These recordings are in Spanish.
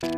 En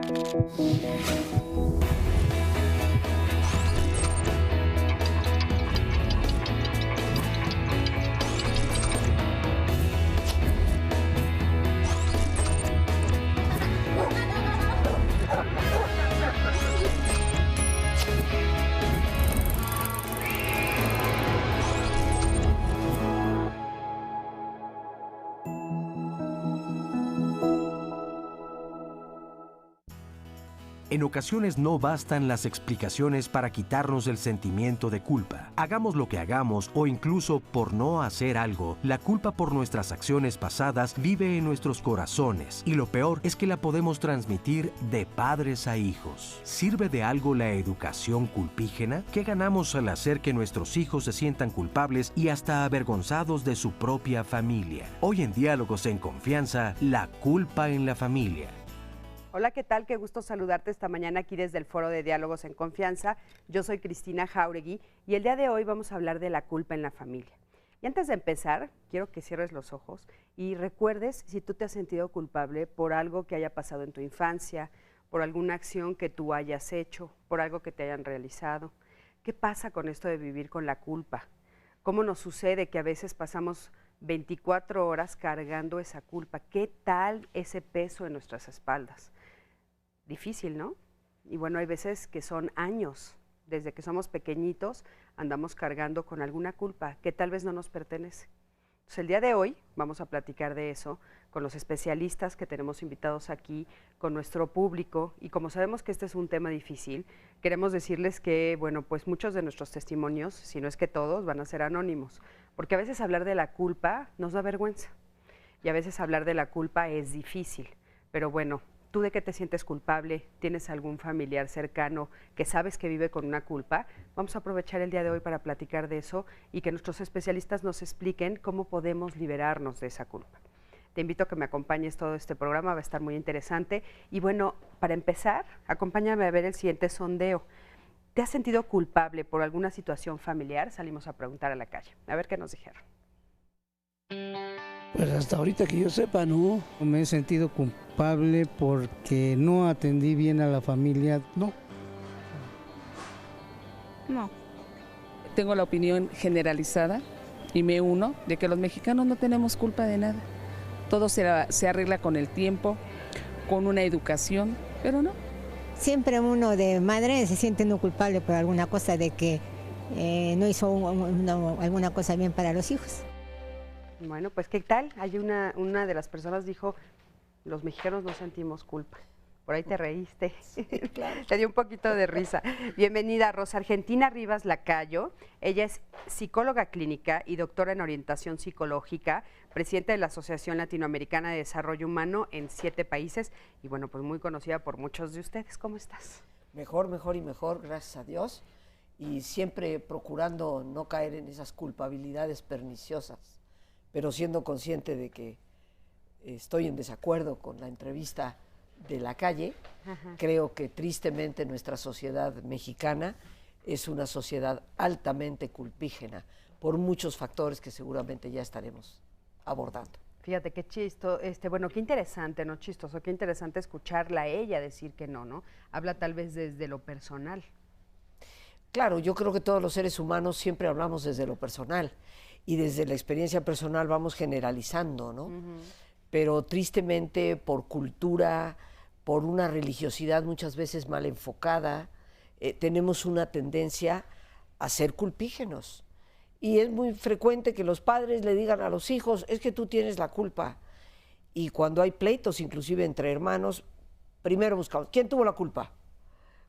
ocasiones no bastan las explicaciones para quitarnos el sentimiento de culpa. Hagamos lo que hagamos o incluso por no hacer algo, la culpa por nuestras acciones pasadas vive en nuestros corazones y lo peor es que la podemos transmitir de padres a hijos. ¿Sirve de algo la educación culpígena? ¿Qué ganamos al hacer que nuestros hijos se sientan culpables y hasta avergonzados de su propia familia? Hoy en Diálogos en Confianza, la culpa en la familia. Hola, ¿qué tal? Qué gusto saludarte esta mañana aquí desde el Foro de Diálogos en Confianza. Yo soy Cristina Jauregui y el día de hoy vamos a hablar de la culpa en la familia. Y antes de empezar, quiero que cierres los ojos y recuerdes si tú te has sentido culpable por algo que haya pasado en tu infancia, por alguna acción que tú hayas hecho, por algo que te hayan realizado. ¿Qué pasa con esto de vivir con la culpa? ¿Cómo nos sucede que a veces pasamos 24 horas cargando esa culpa? ¿Qué tal ese peso en nuestras espaldas? Difícil, ¿no? Y bueno, hay veces que son años, desde que somos pequeñitos, andamos cargando con alguna culpa que tal vez no nos pertenece. Entonces, el día de hoy vamos a platicar de eso con los especialistas que tenemos invitados aquí, con nuestro público, y como sabemos que este es un tema difícil, queremos decirles que, bueno, pues muchos de nuestros testimonios, si no es que todos, van a ser anónimos, porque a veces hablar de la culpa nos da vergüenza, y a veces hablar de la culpa es difícil, pero bueno, ¿tú de qué te sientes culpable? ¿Tienes algún familiar cercano que sabes que vive con una culpa? Vamos a aprovechar el día de hoy para platicar de eso y que nuestros especialistas nos expliquen cómo podemos liberarnos de esa culpa. Te invito a que me acompañes todo este programa, va a estar muy interesante. Y bueno, para empezar, acompáñame a ver el siguiente sondeo. ¿Te has sentido culpable por alguna situación familiar? Salimos a preguntar a la calle. A ver qué nos dijeron. Pues hasta ahorita que yo sepa, no. Me he sentido culpable porque no atendí bien a la familia, no. No. Tengo la opinión generalizada y me uno de que los mexicanos no tenemos culpa de nada. Todo se arregla con el tiempo, con una educación, pero no. Siempre uno de madre se siente no culpable por alguna cosa de que no hizo alguna cosa bien para los hijos. Bueno, pues ¿qué tal? Hay una de las personas dijo, los mexicanos no sentimos culpa. Por ahí te reíste, sí, claro. Te dio un poquito de risa. Bienvenida, Rosa Argentina Rivas Lacayo. Ella es psicóloga clínica y doctora en orientación psicológica, presidenta de la Asociación Latinoamericana de Desarrollo Humano en 7 países y bueno, pues muy conocida por muchos de ustedes. ¿Cómo estás? Mejor, mejor y mejor, gracias a Dios. Y siempre procurando no caer en esas culpabilidades perniciosas, pero siendo consciente de que estoy en desacuerdo con la entrevista de la calle. Ajá. Creo que tristemente nuestra sociedad mexicana es una sociedad altamente culpígena por muchos factores que seguramente ya estaremos abordando. Fíjate qué bueno, qué interesante, no chistoso, qué interesante escucharla a ella decir que no, ¿no? Habla tal vez desde lo personal. Claro, yo creo que todos los seres humanos siempre hablamos desde lo personal y desde la experiencia personal vamos generalizando, ¿no? Pero tristemente por cultura, por una religiosidad muchas veces mal enfocada, tenemos una tendencia a ser culpígenos. Y es muy frecuente que los padres le digan a los hijos, es que tú tienes la culpa. Y cuando hay pleitos, inclusive entre hermanos, primero buscamos, ¿quién tuvo la culpa?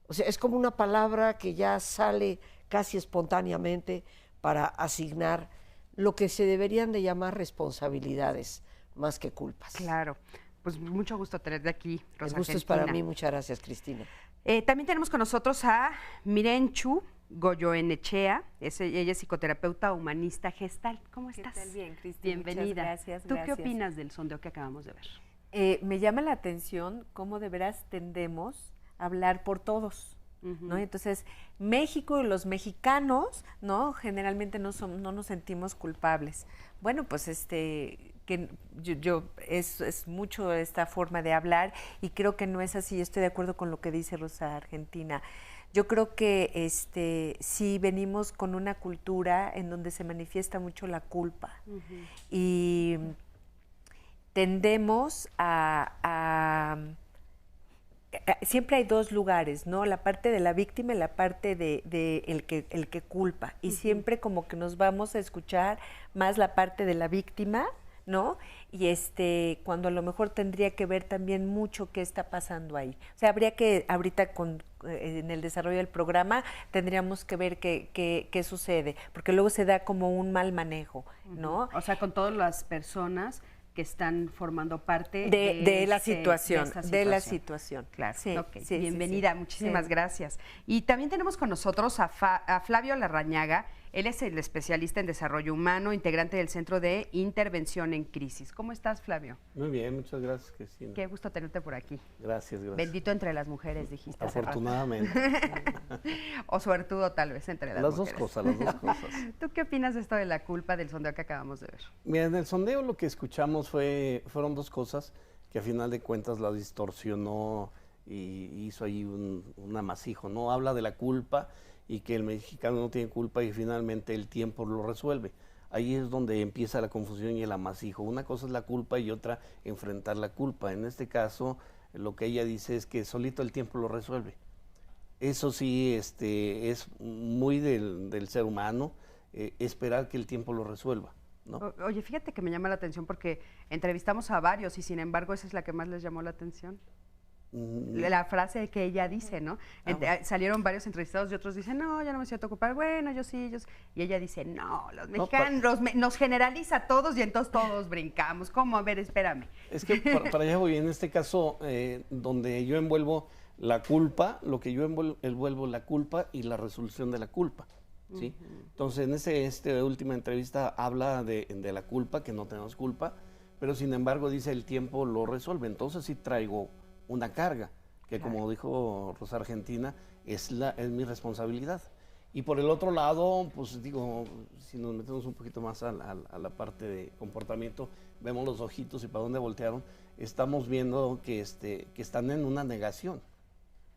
O sea, es como una palabra que ya sale casi espontáneamente para asignar lo que se deberían de llamar responsabilidades más que culpas. Claro, pues mucho gusto tenerte aquí, Rosa. El gusto es para mí, muchas gracias, Cristina. También tenemos con nosotros a Mirenchu Goyoenechea, ella es psicoterapeuta humanista gestal. ¿Cómo estás? ¿Qué tal? Bien, Cristina. Bienvenida. Gracias. ¿Tú qué opinas del sondeo que acabamos de ver? Me llama la atención cómo de veras tendemos a hablar por todos, ¿no? Entonces, México y los mexicanos, ¿no? Generalmente no nos sentimos culpables. Bueno, pues es mucho esta forma de hablar y creo que no es así. Estoy de acuerdo con lo que dice Rosa Argentina. Yo creo que sí venimos con una cultura en donde se manifiesta mucho la culpa y tendemos siempre hay dos lugares, ¿no? La parte de la víctima y la parte de el que culpa. Y siempre como que nos vamos a escuchar más la parte de la víctima, ¿no? Y cuando a lo mejor tendría que ver también mucho qué está pasando ahí. O sea, habría que, ahorita en el desarrollo del programa, tendríamos que ver qué sucede, porque luego se da como un mal manejo, ¿no? O sea, con todas las personas que están formando parte de la situación, de la situación. Claro, sí, okay. Sí, bienvenida, sí, muchísimas gracias. Y también tenemos con nosotros a Flavio Larrañaga. Él es el especialista en desarrollo humano, integrante del Centro de Intervención en Crisis. ¿Cómo estás, Flavio? Muy bien, muchas gracias, Cristina. Qué gusto tenerte por aquí. Gracias. Bendito entre las mujeres, dijiste. Afortunadamente. O suertudo, tal vez, entre las mujeres. Las dos cosas. ¿Tú qué opinas de esto de la culpa del sondeo que acabamos de ver? Mira, en el sondeo lo que escuchamos fueron dos cosas que a final de cuentas la distorsionó y hizo ahí un amasijo, ¿no? Habla de la culpa y que el mexicano no tiene culpa y finalmente el tiempo lo resuelve. Ahí es donde empieza la confusión y el amasijo. Una cosa es la culpa y otra enfrentar la culpa. En este caso, lo que ella dice es que solito el tiempo lo resuelve. Eso sí, es muy del ser humano, esperar que el tiempo lo resuelva, ¿no? Oye, fíjate que me llama la atención porque entrevistamos a varios y sin embargo esa es la que más les llamó la atención. La frase que ella dice, ¿no? Salieron varios entrevistados y otros dicen, no, ya no me siento culpable, bueno, yo sí. Y ella dice, no, los mexicanos, nos generaliza a todos y entonces todos brincamos. ¿Cómo? A ver, espérame. Es que para allá voy, en este caso, donde yo envuelvo la culpa, lo que yo envuelvo la culpa y la resolución de la culpa, ¿sí? Entonces, en esta última entrevista habla de la culpa, que no tenemos culpa, pero sin embargo dice el tiempo lo resuelve. Entonces sí traigo una carga, que como dijo Rosa Argentina, es mi responsabilidad. Y por el otro lado, pues digo, si nos metemos un poquito más a la parte de comportamiento, vemos los ojitos y para dónde voltearon, estamos viendo que están en una negación.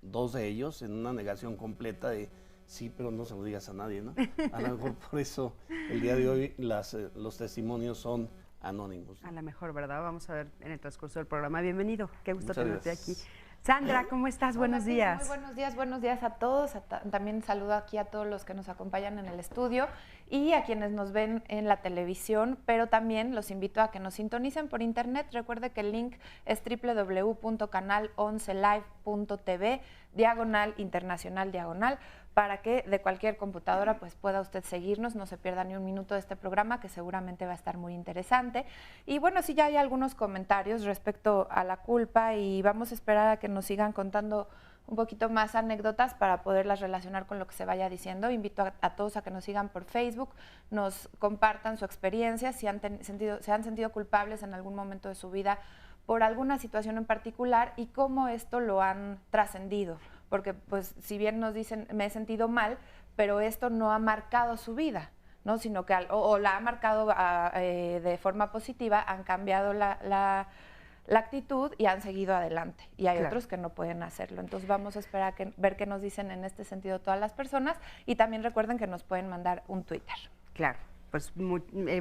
Dos de ellos en una negación completa de sí, pero no se lo digas a nadie, ¿no? A lo mejor por eso el día de hoy los testimonios son anónimos, ¿no? A lo mejor, ¿verdad? Vamos a ver en el transcurso del programa. Bienvenido, qué gusto Muchas tenerte gracias. aquí. Sandra, ¿cómo estás? Buenos días. Muy buenos días a todos. También saludo aquí a todos los que nos acompañan en el estudio y a quienes nos ven en la televisión, pero también los invito a que nos sintonicen por internet. Recuerde que el link es www.canal11live.tv/internacional/, para que de cualquier computadora pues pueda usted seguirnos, no se pierda ni un minuto de este programa, que seguramente va a estar muy interesante. Y bueno, sí, ya hay algunos comentarios respecto a la culpa y vamos a esperar a que nos sigan contando un poquito más anécdotas para poderlas relacionar con lo que se vaya diciendo. Invito a todos a que nos sigan por Facebook, nos compartan su experiencia, si se han sentido culpables en algún momento de su vida por alguna situación en particular y cómo esto lo han trascendido. Porque pues si bien nos dicen me he sentido mal, pero esto no ha marcado su vida, ¿no? Sino que o la ha marcado de forma positiva, han cambiado la actitud y han seguido adelante. Y hay otros que no pueden hacerlo. Entonces vamos a esperar a ver qué nos dicen en este sentido todas las personas y también recuerden que nos pueden mandar un Twitter. Claro. Pues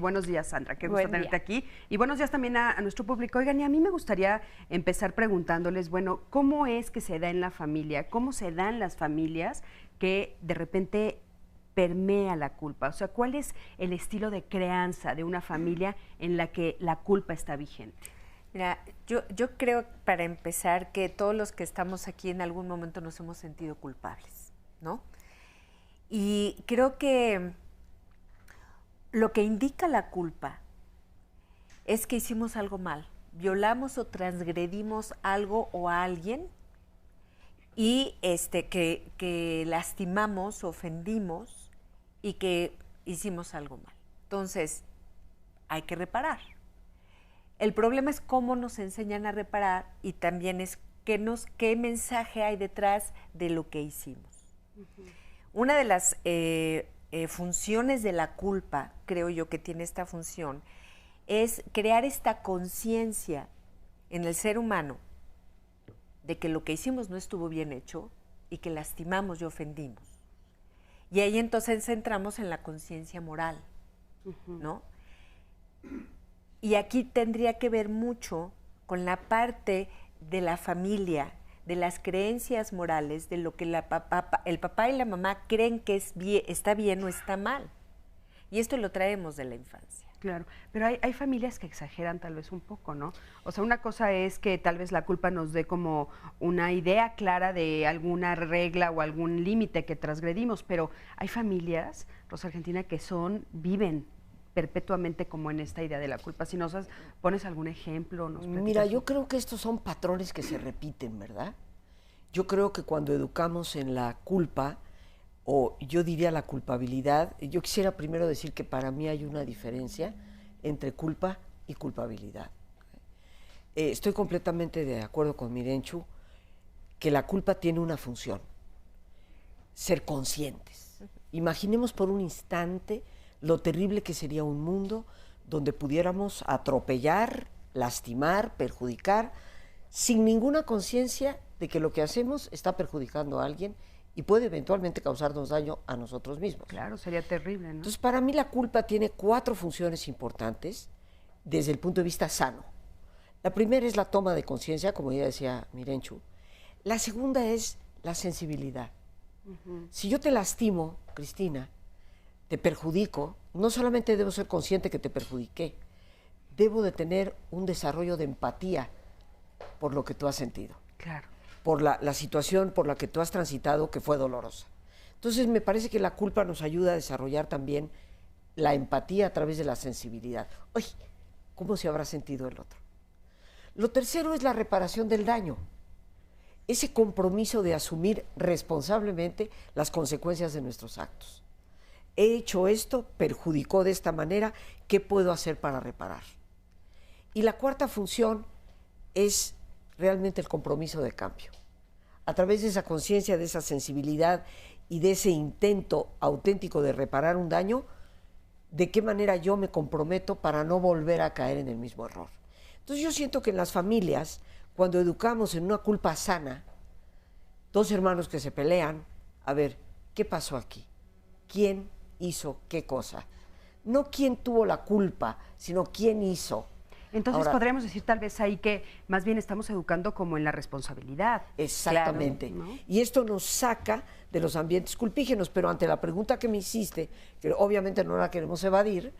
buenos días, Sandra, qué gusto tenerte aquí. Y buenos días también a nuestro público. Oigan, y a mí me gustaría empezar preguntándoles, bueno, ¿cómo es que se da en la familia? ¿Cómo se dan las familias que de repente permea la culpa? O sea, ¿cuál es el estilo de crianza de una familia en la que la culpa está vigente? Mira, yo creo, para empezar, que todos los que estamos aquí en algún momento nos hemos sentido culpables, ¿no? Y creo que lo que indica la culpa es que hicimos algo mal, violamos o transgredimos algo o a alguien y que lastimamos, ofendimos y que hicimos algo mal. Entonces, hay que reparar. El problema es cómo nos enseñan a reparar y también es qué mensaje hay detrás de lo que hicimos. Una de las funciones de la culpa, creo yo que tiene esta función, es crear esta conciencia en el ser humano de que lo que hicimos no estuvo bien hecho y que lastimamos y ofendimos. Y ahí entonces entramos en la conciencia moral, ¿no? Y aquí tendría que ver mucho con la parte de la familia, de las creencias morales, de lo que el papá y la mamá creen que está bien o está mal. Y esto lo traemos de la infancia. Claro, pero hay familias que exageran tal vez un poco, ¿no? O sea, una cosa es que tal vez la culpa nos dé como una idea clara de alguna regla o algún límite que transgredimos, pero hay familias, Rosa Argentina, que viven perpetuamente como en esta idea de la culpa. Si nos pones algún ejemplo, nos Mira, yo creo que estos son patrones que se repiten, ¿verdad? Yo creo que cuando educamos en la culpa, o yo diría la culpabilidad, yo quisiera primero decir que para mí hay una diferencia entre culpa y culpabilidad. Estoy completamente de acuerdo con Mirenchu que la culpa tiene una función, ser conscientes. Imaginemos por un instante lo terrible que sería un mundo donde pudiéramos atropellar, lastimar, perjudicar, sin ninguna conciencia de que lo que hacemos está perjudicando a alguien y puede eventualmente causarnos daño a nosotros mismos. Claro, sería terrible, ¿no? Entonces, para mí la culpa tiene 4 funciones importantes desde el punto de vista sano. La primera es la toma de conciencia, como ya decía Mirenchu. La segunda es la sensibilidad. Si yo te lastimo, Cristina, te perjudico, no solamente debo ser consciente que te perjudiqué, debo de tener un desarrollo de empatía por lo que tú has sentido. Claro. Por la situación por la que tú has transitado, que fue dolorosa. Entonces, me parece que la culpa nos ayuda a desarrollar también la empatía a través de la sensibilidad. Oye, ¿cómo se habrá sentido el otro? Lo tercero es la reparación del daño. Ese compromiso de asumir responsablemente las consecuencias de nuestros actos. He hecho esto, perjudicó de esta manera, ¿qué puedo hacer para reparar? Y la cuarta función es realmente el compromiso de cambio. A través de esa conciencia, de esa sensibilidad y de ese intento auténtico de reparar un daño, ¿de qué manera yo me comprometo para no volver a caer en el mismo error? Entonces yo siento que en las familias, cuando educamos en una culpa sana, 2 hermanos que se pelean, a ver, ¿qué pasó aquí? ¿Quién hizo qué cosa? No quién tuvo la culpa, sino quién hizo. Entonces Ahora, podríamos decir tal vez ahí que más bien estamos educando como en la responsabilidad. Exactamente. Claro, ¿no? Y esto nos saca de los ambientes culpígenos, pero ante la pregunta que me hiciste, que obviamente no la queremos evadir,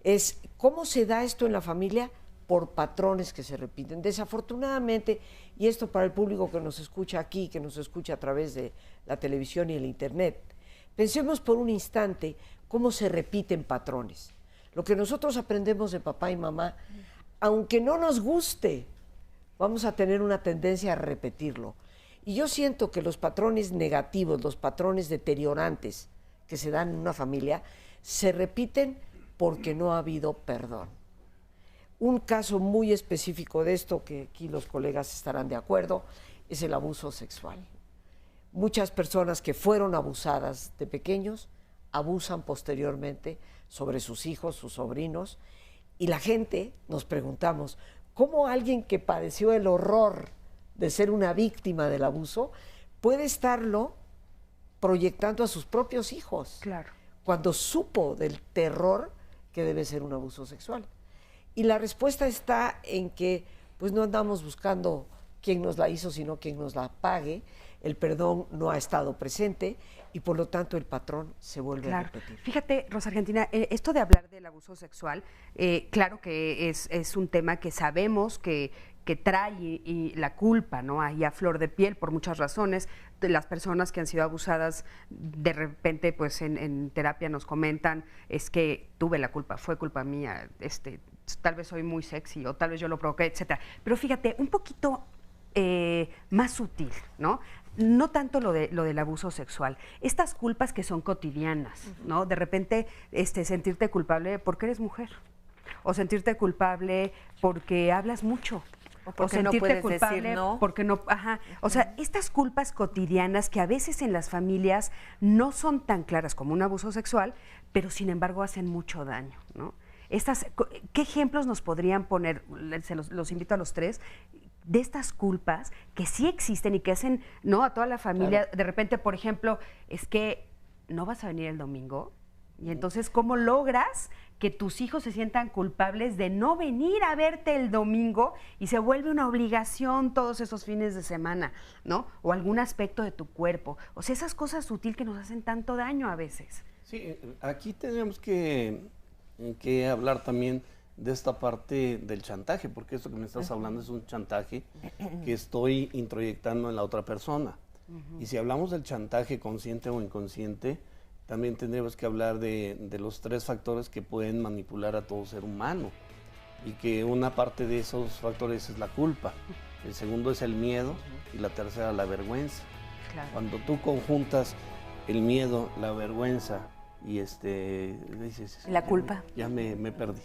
es ¿cómo se da esto en la familia? Por patrones que se repiten. Desafortunadamente, y esto para el público que nos escucha aquí, que nos escucha a través de la televisión y el internet, pensemos por un instante cómo se repiten patrones. Lo que nosotros aprendemos de papá y mamá, aunque no nos guste, vamos a tener una tendencia a repetirlo. Y yo siento que los patrones negativos, los patrones deteriorantes que se dan en una familia, se repiten porque no ha habido perdón. Un caso muy específico de esto, que aquí los colegas estarán de acuerdo, es el abuso sexual. Muchas personas que fueron abusadas de pequeños abusan posteriormente sobre sus hijos, sus sobrinos, y la gente nos preguntamos, ¿cómo alguien que padeció el horror de ser una víctima del abuso puede estarlo proyectando a sus propios hijos? Claro. Cuando supo del terror que debe ser un abuso sexual. Y la respuesta está en que pues no andamos buscando quién nos la hizo, sino quién nos la pague. El perdón no ha estado presente y por lo tanto el patrón se vuelve a repetir. Fíjate, Rosa Argentina, esto de hablar del abuso sexual, claro que es un tema que sabemos que trae y la culpa, ¿no? Ahí a flor de piel por muchas razones. De las personas que han sido abusadas, de repente, pues en terapia nos comentan, es que tuve la culpa, fue culpa mía, tal vez soy muy sexy o tal vez yo lo provoqué, etcétera. Pero fíjate, un poquito más sutil, ¿no? No tanto lo del abuso sexual, estas culpas que son cotidianas, ¿no? De repente sentirte culpable porque eres mujer, o sentirte culpable porque hablas mucho, o sentirte no puedes culpable decir no. Porque no, o sea, estas culpas cotidianas que a veces en las familias no son tan claras como un abuso sexual, pero sin embargo hacen mucho daño, ¿no? ¿Qué ejemplos nos podrían poner? Los invito a los tres, de estas culpas que sí existen y que hacen, ¿no?, a toda la familia. Claro. De repente, por ejemplo, es que no vas a venir el domingo. Y entonces, ¿cómo logras que tus hijos se sientan culpables de no venir a verte el domingo y se vuelve una obligación todos esos fines de semana, ¿no? O algún aspecto de tu cuerpo. O sea, esas cosas sutiles que nos hacen tanto daño a veces. Sí, aquí tenemos que hablar también de esta parte del chantaje, porque esto que me estás hablando es un chantaje que estoy introyectando en la otra persona. Y si hablamos del chantaje consciente o inconsciente, también tendríamos que hablar de los 3 factores que pueden manipular a todo ser humano, y que una parte de esos factores es la culpa, el segundo es el miedo y la tercera la vergüenza. Claro. Cuando tú conjuntas el miedo, la vergüenza y la culpa. Ya me perdí.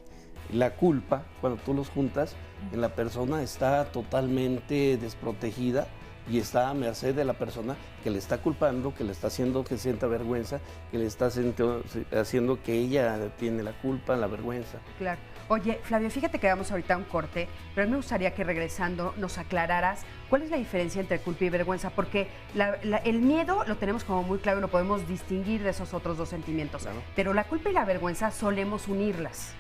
La culpa, cuando tú los juntas, en la persona está totalmente desprotegida y está a merced de la persona que le está culpando, que le está haciendo que sienta vergüenza, que le está haciendo que ella tiene la culpa, la vergüenza. Claro. Oye, Flavio, fíjate que vamos ahorita a un corte, pero a mí me gustaría que regresando nos aclararas cuál es la diferencia entre culpa y vergüenza, porque el miedo lo tenemos como muy claro y lo podemos distinguir de esos otros 2 sentimientos, claro. Pero la culpa y la vergüenza solemos unirlas,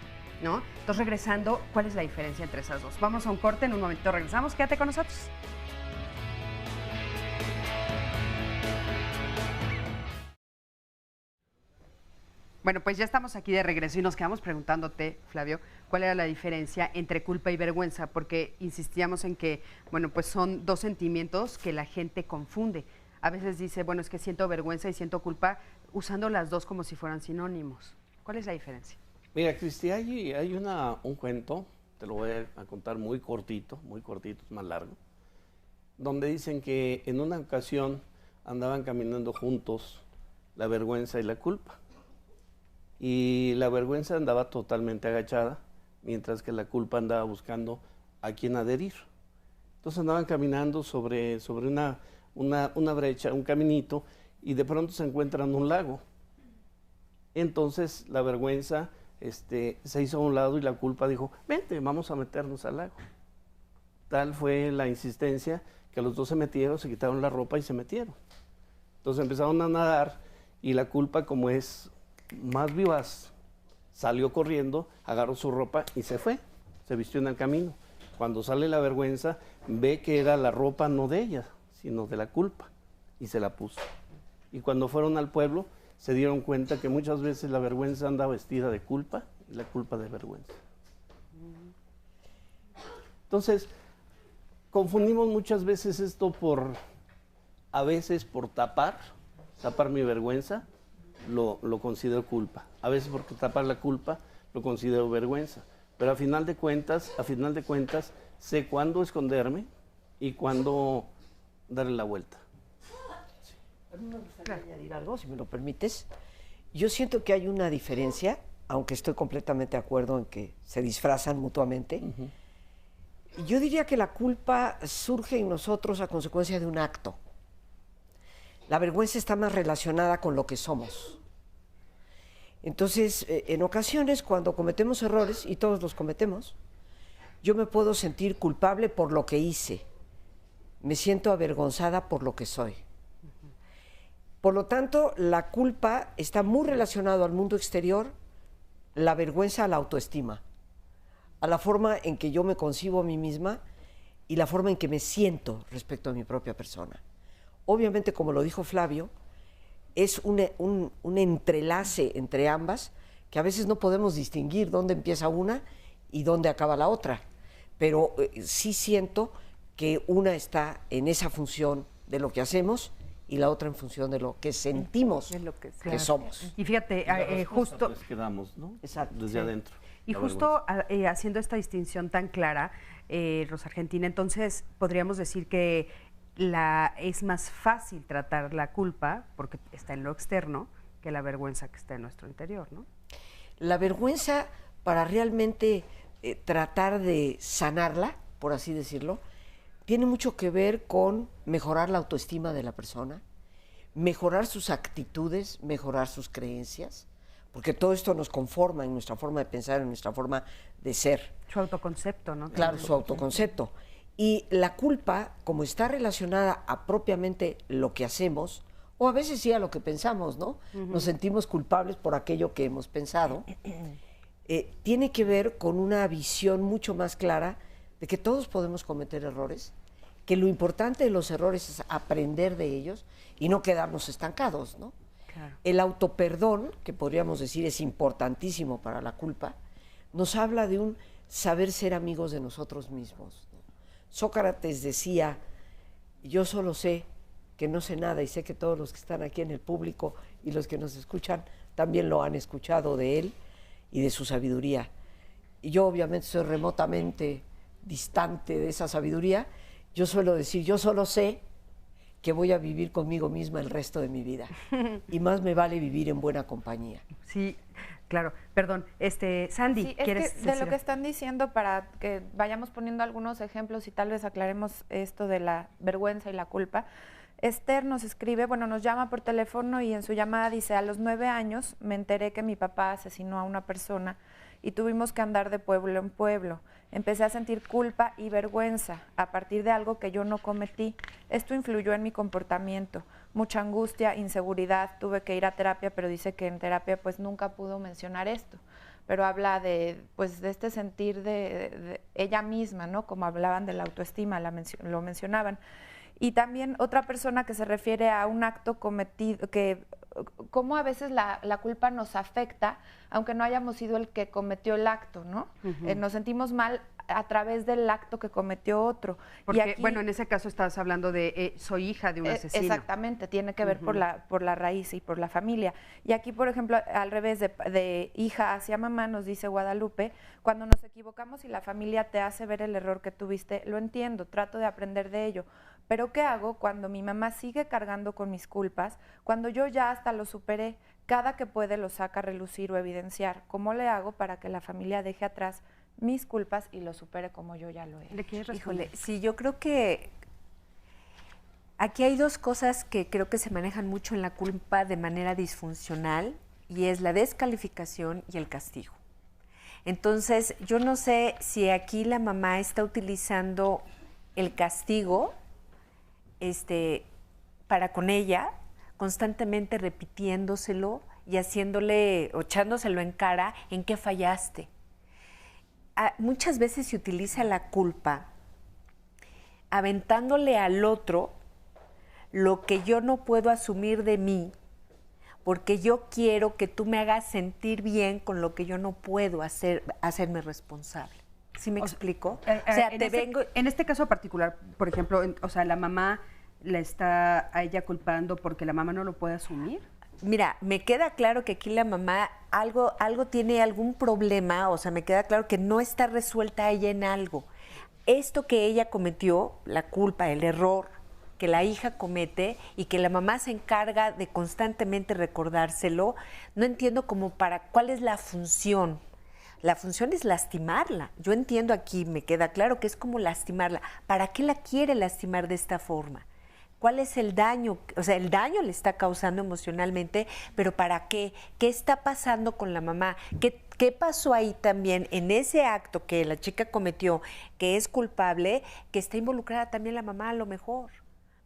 ¿no? Entonces, regresando, ¿cuál es la diferencia entre esas dos? Vamos a un corte, en un momento regresamos, quédate con nosotros. Bueno, pues ya estamos aquí de regreso y nos quedamos preguntándote, Flavio, cuál era la diferencia entre culpa y vergüenza, porque insistíamos en que, bueno, pues son 2 sentimientos que la gente confunde. A veces dice, bueno, es que siento vergüenza y siento culpa, usando las 2 como si fueran sinónimos. ¿Cuál es la diferencia? Mira, Cristi, hay un cuento, te lo voy a contar muy cortito, es más largo, donde dicen que en una ocasión andaban caminando juntos la vergüenza y la culpa. Y la vergüenza andaba totalmente agachada, mientras que la culpa andaba buscando a quién adherir. Entonces andaban caminando sobre una brecha, un caminito, y de pronto se encuentran un lago. Entonces la vergüenza se hizo a un lado y la culpa dijo, vente, vamos a meternos al lago. Tal fue la insistencia que los 2 se metieron, se quitaron la ropa y se metieron. Entonces empezaron a nadar y la culpa, como es más vivaz, salió corriendo, agarró su ropa y se fue, se vistió en el camino. Cuando sale la vergüenza, ve que era la ropa no de ella, sino de la culpa, y se la puso. Y cuando fueron al pueblo, se dieron cuenta que muchas veces la vergüenza anda vestida de culpa y la culpa de vergüenza. Entonces, confundimos muchas veces esto a veces por tapar mi vergüenza, lo considero culpa. A veces por tapar la culpa lo considero vergüenza. Pero a final de cuentas, sé cuándo esconderme y cuándo darle la vuelta. Sí. A mí me gustaría añadir algo, si me lo permites. Yo siento que hay una diferencia, aunque estoy completamente de acuerdo en que se disfrazan mutuamente. Yo diría que la culpa surge en nosotros a consecuencia de un acto. La vergüenza está más relacionada con lo que somos. Entonces, en ocasiones, cuando cometemos errores, y todos los cometemos, yo me puedo sentir culpable por lo que hice. Me siento avergonzada por lo que soy. Por lo tanto, la culpa está muy relacionada al mundo exterior, la vergüenza a la autoestima, a la forma en que yo me concibo a mí misma y la forma en que me siento respecto a mi propia persona. Obviamente, como lo dijo Flavio, es un entrelace entre ambas, que a veces no podemos distinguir dónde empieza una y dónde acaba la otra. Pero sí siento que una está en esa función de lo que hacemos y la otra en función de lo que sentimos que somos. Y fíjate, justo... Pues quedamos, ¿no? Exacto. Desde adentro. Y justo haciendo esta distinción tan clara, Rosa Argentina, entonces podríamos decir que es más fácil tratar la culpa, porque está en lo externo, que la vergüenza que está en nuestro interior, ¿no? La vergüenza, para realmente tratar de sanarla, por así decirlo, tiene mucho que ver con mejorar la autoestima de la persona, mejorar sus actitudes, mejorar sus creencias, porque todo esto nos conforma en nuestra forma de pensar, en nuestra forma de ser. Su autoconcepto, ¿no? Claro, su autoconcepto. Y la culpa, como está relacionada a propiamente lo que hacemos, o a veces sí a lo que pensamos, ¿no? Nos sentimos culpables por aquello que hemos pensado. Tiene que ver con una visión mucho más clara de que todos podemos cometer errores, que lo importante de los errores es aprender de ellos y no quedarnos estancados, ¿no? Claro. El autoperdón, que podríamos decir es importantísimo para la culpa, nos habla de un saber ser amigos de nosotros mismos, ¿no? Sócrates decía, yo solo sé que no sé nada y sé que todos los que están aquí en el público y los que nos escuchan también lo han escuchado de él y de su sabiduría. Y yo obviamente soy remotamente distante de esa sabiduría. Yo suelo decir, yo solo sé que voy a vivir conmigo misma el resto de mi vida. Y más me vale vivir en buena compañía. Sí, claro. Perdón, Sandy, sí, ¿quieres decir? De lo que están diciendo, para que vayamos poniendo algunos ejemplos y tal vez aclaremos esto de la vergüenza y la culpa. Esther nos escribe, bueno, nos llama por teléfono y en su llamada dice, a los 9 años me enteré que mi papá asesinó a una persona y tuvimos que andar de pueblo en pueblo. Empecé a sentir culpa y vergüenza a partir de algo que yo no cometí. Esto influyó en mi comportamiento. Mucha angustia, inseguridad, tuve que ir a terapia, pero dice que en terapia pues nunca pudo mencionar esto. Pero habla de, pues, de este sentir de ella misma, ¿no? Como hablaban de la autoestima, lo mencionaban. Y también otra persona que se refiere a un acto cometido, que cómo a veces la culpa nos afecta, aunque no hayamos sido el que cometió el acto, ¿no? Nos sentimos mal a través del acto que cometió otro. Porque, y aquí, bueno, en ese caso estabas hablando de soy hija de un asesino. Exactamente, tiene que ver por la raíz y por la familia. Y aquí, por ejemplo, al revés, de hija hacia mamá, nos dice Guadalupe, cuando nos equivocamos y la familia te hace ver el error que tuviste, lo entiendo, trato de aprender de ello. Pero ¿qué hago cuando mi mamá sigue cargando con mis culpas? Cuando yo ya hasta lo superé, cada que puede lo saca a relucir o evidenciar. ¿Cómo le hago para que la familia deje atrás mis culpas y lo supere como yo ya lo he? ¿Le quieres responder? Híjole, sí, yo creo que aquí hay dos cosas que creo que se manejan mucho en la culpa de manera disfuncional, y es la descalificación y el castigo. Entonces, yo no sé si aquí la mamá está utilizando el castigo para con ella, constantemente repitiéndoselo y haciéndole o echándoselo en cara en qué fallaste. Muchas veces se utiliza la culpa aventándole al otro lo que yo no puedo asumir de mí, porque yo quiero que tú me hagas sentir bien con lo que yo no puedo hacerme responsable. ¿Sí me explico? O sea, en este caso particular, por ejemplo, la mamá la está a ella culpando porque la mamá no lo puede asumir. Mira, me queda claro que aquí la mamá algo tiene algún problema, o sea, me queda claro que no está resuelta ella en algo. Esto que ella cometió, la culpa, el error que la hija comete y que la mamá se encarga de constantemente recordárselo, no entiendo cuál es la función. La función es lastimarla. Yo entiendo aquí, me queda claro que es como lastimarla. ¿Para qué la quiere lastimar de esta forma? ¿Cuál es el daño? O sea, el daño le está causando emocionalmente, pero ¿para qué? ¿Qué está pasando con la mamá? ¿Qué pasó ahí también en ese acto que la chica cometió, que es culpable, que está involucrada también la mamá a lo mejor?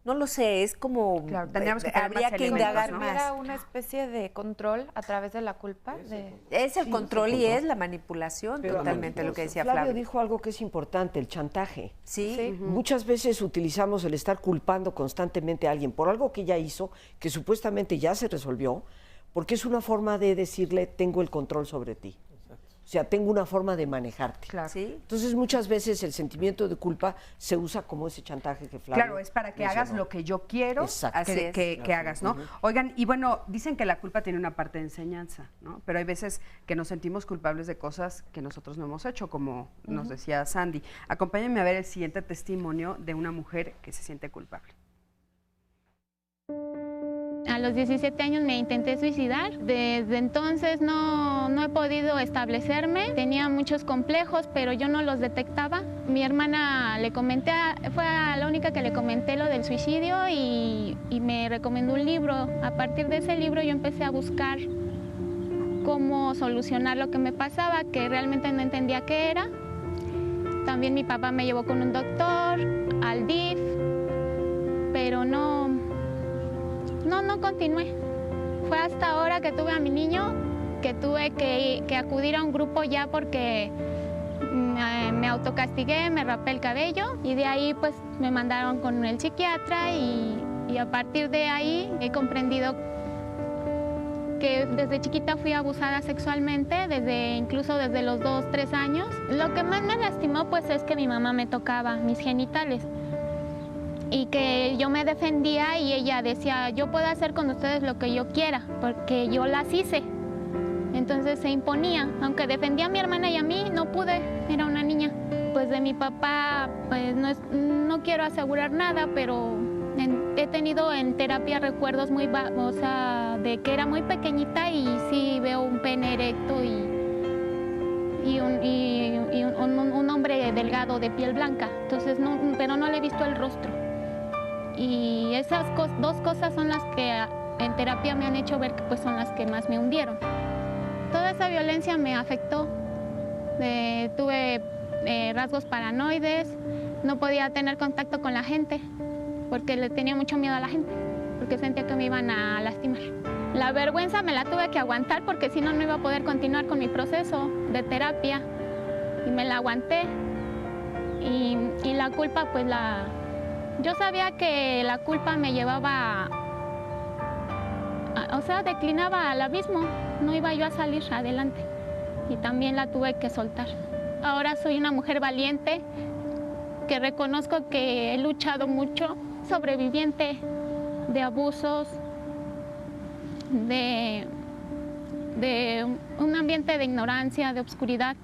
No lo sé, es como... Claro, tendríamos que habría que indagar más. ¿Era una especie de control a través de la culpa? Es el control y es la manipulación, pero totalmente lo que decía Flavio. Flavio dijo algo que es importante, el chantaje. Sí. Muchas veces utilizamos el estar culpando constantemente a alguien por algo que ya hizo, que supuestamente ya se resolvió, porque es una forma de decirle, tengo el control sobre ti. O sea, tengo una forma de manejarte. Claro. ¿Sí? Entonces, muchas veces el sentimiento de culpa se usa como ese chantaje que Flavio Claro, es para que mencionó. hagas lo que yo quiero que hagas, ¿no? Oigan, y bueno, dicen que la culpa tiene una parte de enseñanza, ¿no? Pero hay veces que nos sentimos culpables de cosas que nosotros no hemos hecho, como nos decía Sandy. Acompáñenme a ver el siguiente testimonio de una mujer que se siente culpable. A los 17 años me intenté suicidar. Desde entonces no he podido establecerme. Tenía muchos complejos, pero yo no los detectaba. Mi hermana le comenté, fue la única que le comenté lo del suicidio y me recomendó un libro. A partir de ese libro yo empecé a buscar cómo solucionar lo que me pasaba, que realmente no entendía qué era. También mi papá me llevó con un doctor, al DIF, pero no continué. Fue hasta ahora que tuve a mi niño que tuve que acudir a un grupo ya porque me autocastigué, me rapé el cabello y de ahí pues me mandaron con el psiquiatra y a partir de ahí he comprendido que desde chiquita fui abusada sexualmente, incluso desde los 2, 3 años. Lo que más me lastimó pues es que mi mamá me tocaba mis genitales y que yo me defendía y ella decía, yo puedo hacer con ustedes lo que yo quiera, porque yo las hice. Entonces se imponía, aunque defendía a mi hermana y a mí, no pude, era una niña. Pues de mi papá, pues no quiero asegurar nada, pero he tenido en terapia recuerdos muy vagos, o sea, de que era muy pequeñita y sí veo un pene erecto y un hombre delgado de piel blanca, entonces pero no le he visto el rostro. Y esas dos cosas son las que en terapia me han hecho ver que pues son las que más me hundieron. Toda esa violencia me afectó. Tuve rasgos paranoides, no podía tener contacto con la gente porque le tenía mucho miedo a la gente, porque sentía que me iban a lastimar. La vergüenza me la tuve que aguantar porque si no, no iba a poder continuar con mi proceso de terapia y me la aguanté. Y la culpa, pues yo sabía que la culpa me llevaba, o sea, declinaba al abismo, no iba yo a salir adelante y también la tuve que soltar. Ahora soy una mujer valiente, que reconozco que he luchado mucho, sobreviviente de abusos, de un ambiente de ignorancia, de obscuridad.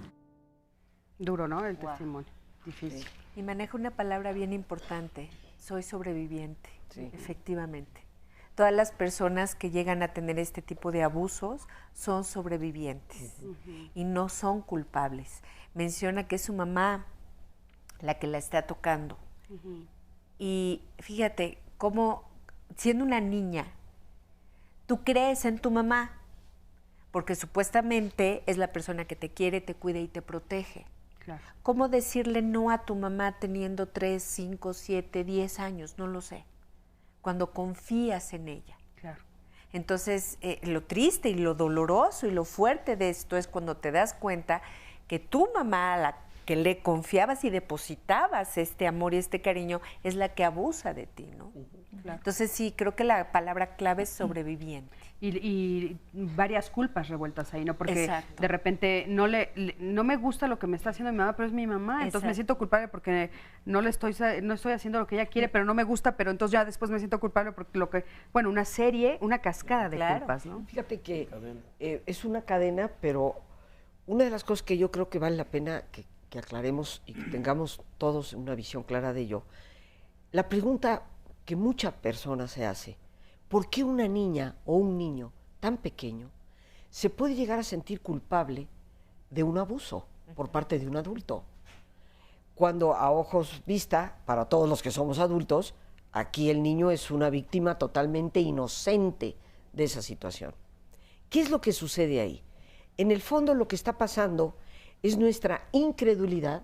Duro, ¿no? El testimonio, difícil. Sí. Y maneja una palabra bien importante, soy sobreviviente, sí. Efectivamente. Todas las personas que llegan a tener este tipo de abusos son sobrevivientes y no son culpables. Menciona que es su mamá la que la está tocando. Y fíjate, cómo siendo una niña, tú crees en tu mamá, porque supuestamente es la persona que te quiere, te cuida y te protege. Claro. ¿Cómo decirle no a tu mamá teniendo 3, 5, 7, 10 años? No lo sé. Cuando confías en ella. Claro. Entonces, lo triste y lo doloroso y lo fuerte de esto es cuando te das cuenta que tu mamá, a la que le confiabas y depositabas este amor y este cariño, es la que abusa de ti, ¿no? Claro. Entonces, sí, creo que la palabra clave es sobreviviente. Y varias culpas revueltas ahí, ¿no? Porque Exacto. De repente no me gusta lo que me está haciendo mi mamá, pero es mi mamá, entonces me siento culpable porque no estoy haciendo lo que ella quiere, pero no me gusta, pero entonces ya después me siento culpable porque una serie, una cascada de culpas, ¿no? Fíjate que es una cadena, pero una de las cosas que yo creo que vale la pena que aclaremos y que tengamos todos una visión clara de ello, la pregunta que mucha persona se hace, ¿por qué una niña o un niño tan pequeño se puede llegar a sentir culpable de un abuso por parte de un adulto? Cuando a ojos vista, para todos los que somos adultos, aquí el niño es una víctima totalmente inocente de esa situación. ¿Qué es lo que sucede ahí? En el fondo lo que está pasando es nuestra incredulidad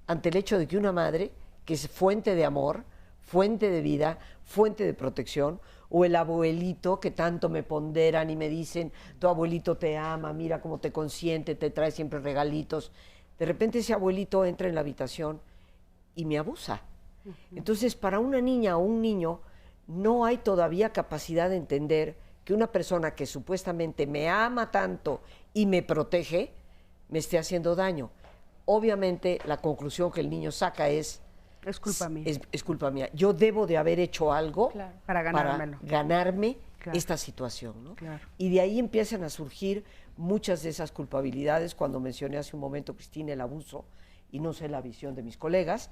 ante el hecho de que una madre, que es fuente de amor, fuente de vida, fuente de protección, o el abuelito que tanto me ponderan y me dicen, tu abuelito te ama, mira cómo te consiente, te trae siempre regalitos. De repente ese abuelito entra en la habitación y me abusa. Entonces, para una niña o un niño, no hay todavía capacidad de entender que una persona que supuestamente me ama tanto y me protege, me esté haciendo daño. Obviamente, la conclusión que el niño saca es culpa mía. Es culpa mía. Yo debo de haber hecho algo para ganarme esta situación, ¿no? Claro. Y de ahí empiezan a surgir muchas de esas culpabilidades. Cuando mencioné hace un momento, Cristina, el abuso, y no sé la visión de mis colegas,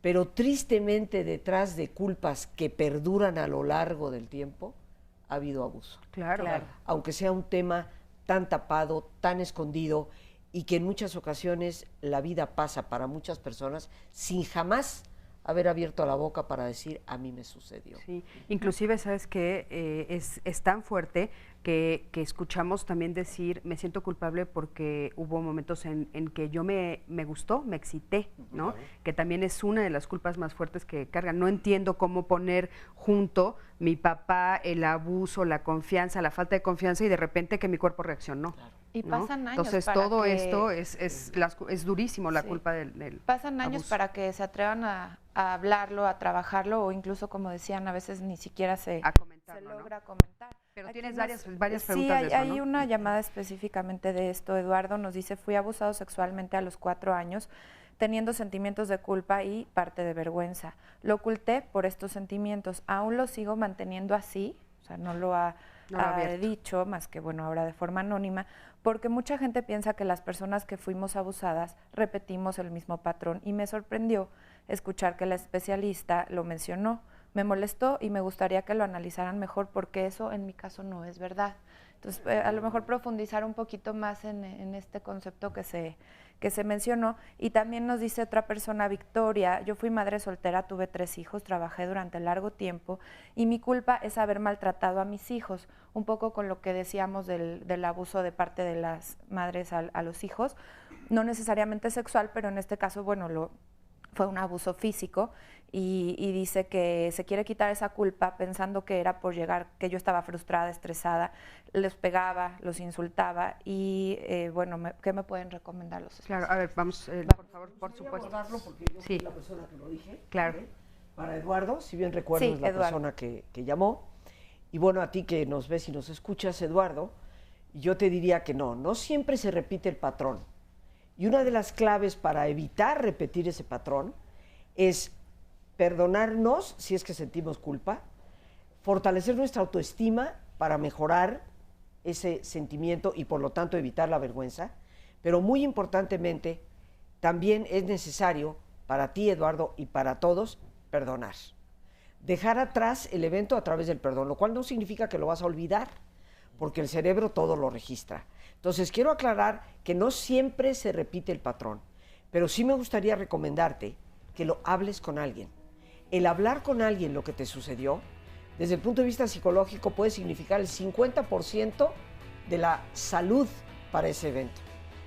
pero tristemente detrás de culpas que perduran a lo largo del tiempo, ha habido abuso. Claro. Aunque sea un tema tan tapado, tan escondido, y que en muchas ocasiones la vida pasa para muchas personas sin jamás haber abierto la boca para decir, a mí me sucedió. Sí, inclusive, ¿sabes qué? Es tan fuerte que escuchamos también decir, me siento culpable porque hubo momentos en que yo me gustó, me excité, ¿no? Que también es una de las culpas más fuertes que cargan. No entiendo cómo poner junto mi papá, el abuso, la confianza, la falta de confianza y de repente que mi cuerpo reaccionó. Claro. Y ¿no? pasan años. Entonces para todo que... esto es durísimo, la culpa del Pasan años abuso. para que se atrevan a hablarlo, a trabajarlo, o incluso, como decían, a veces ni siquiera se logra comentar. Pero Aquí tienes nos- varias sí, preguntas de eso, hay ¿no? una llamada específicamente de esto. Eduardo nos dice, fui abusado sexualmente a los 4 años, teniendo sentimientos de culpa y parte de vergüenza. Lo oculté por estos sentimientos. Aún lo sigo manteniendo así, o sea, no lo ha dicho, más que, bueno, ahora de forma anónima, porque mucha gente piensa que las personas que fuimos abusadas repetimos el mismo patrón, y me sorprendió escuchar que la especialista lo mencionó. Me molestó y me gustaría que lo analizaran mejor, porque eso en mi caso no es verdad. Entonces, a lo mejor profundizar un poquito más en este concepto que se mencionó. Y también nos dice otra persona, Victoria, yo fui madre soltera, tuve 3 hijos, trabajé durante largo tiempo y mi culpa es haber maltratado a mis hijos, un poco con lo que decíamos del abuso de parte de las madres a los hijos, no necesariamente sexual, pero en este caso, bueno, fue un abuso físico, y dice que se quiere quitar esa culpa pensando que era por llegar, que yo estaba frustrada, estresada, les pegaba, los insultaba, y bueno, ¿qué me pueden recomendar los Claro, a ver, vamos, por favor, por supuesto. Abordarlo porque yo fui la persona que lo dije. Claro. Para Eduardo, si bien recuerdo, Sí, es la Eduardo. persona que llamó. Y bueno, a ti que nos ves y nos escuchas, Eduardo, yo te diría que no siempre se repite el patrón. Y una de las claves para evitar repetir ese patrón es perdonarnos si es que sentimos culpa, fortalecer nuestra autoestima para mejorar ese sentimiento y por lo tanto evitar la vergüenza, pero muy importantemente también es necesario para ti, Eduardo, y para todos, perdonar. Dejar atrás el evento a través del perdón, lo cual no significa que lo vas a olvidar, porque el cerebro todo lo registra. Entonces, quiero aclarar que no siempre se repite el patrón, pero sí me gustaría recomendarte que lo hables con alguien. El hablar con alguien lo que te sucedió, desde el punto de vista psicológico, puede significar el 50% de la salud para ese evento.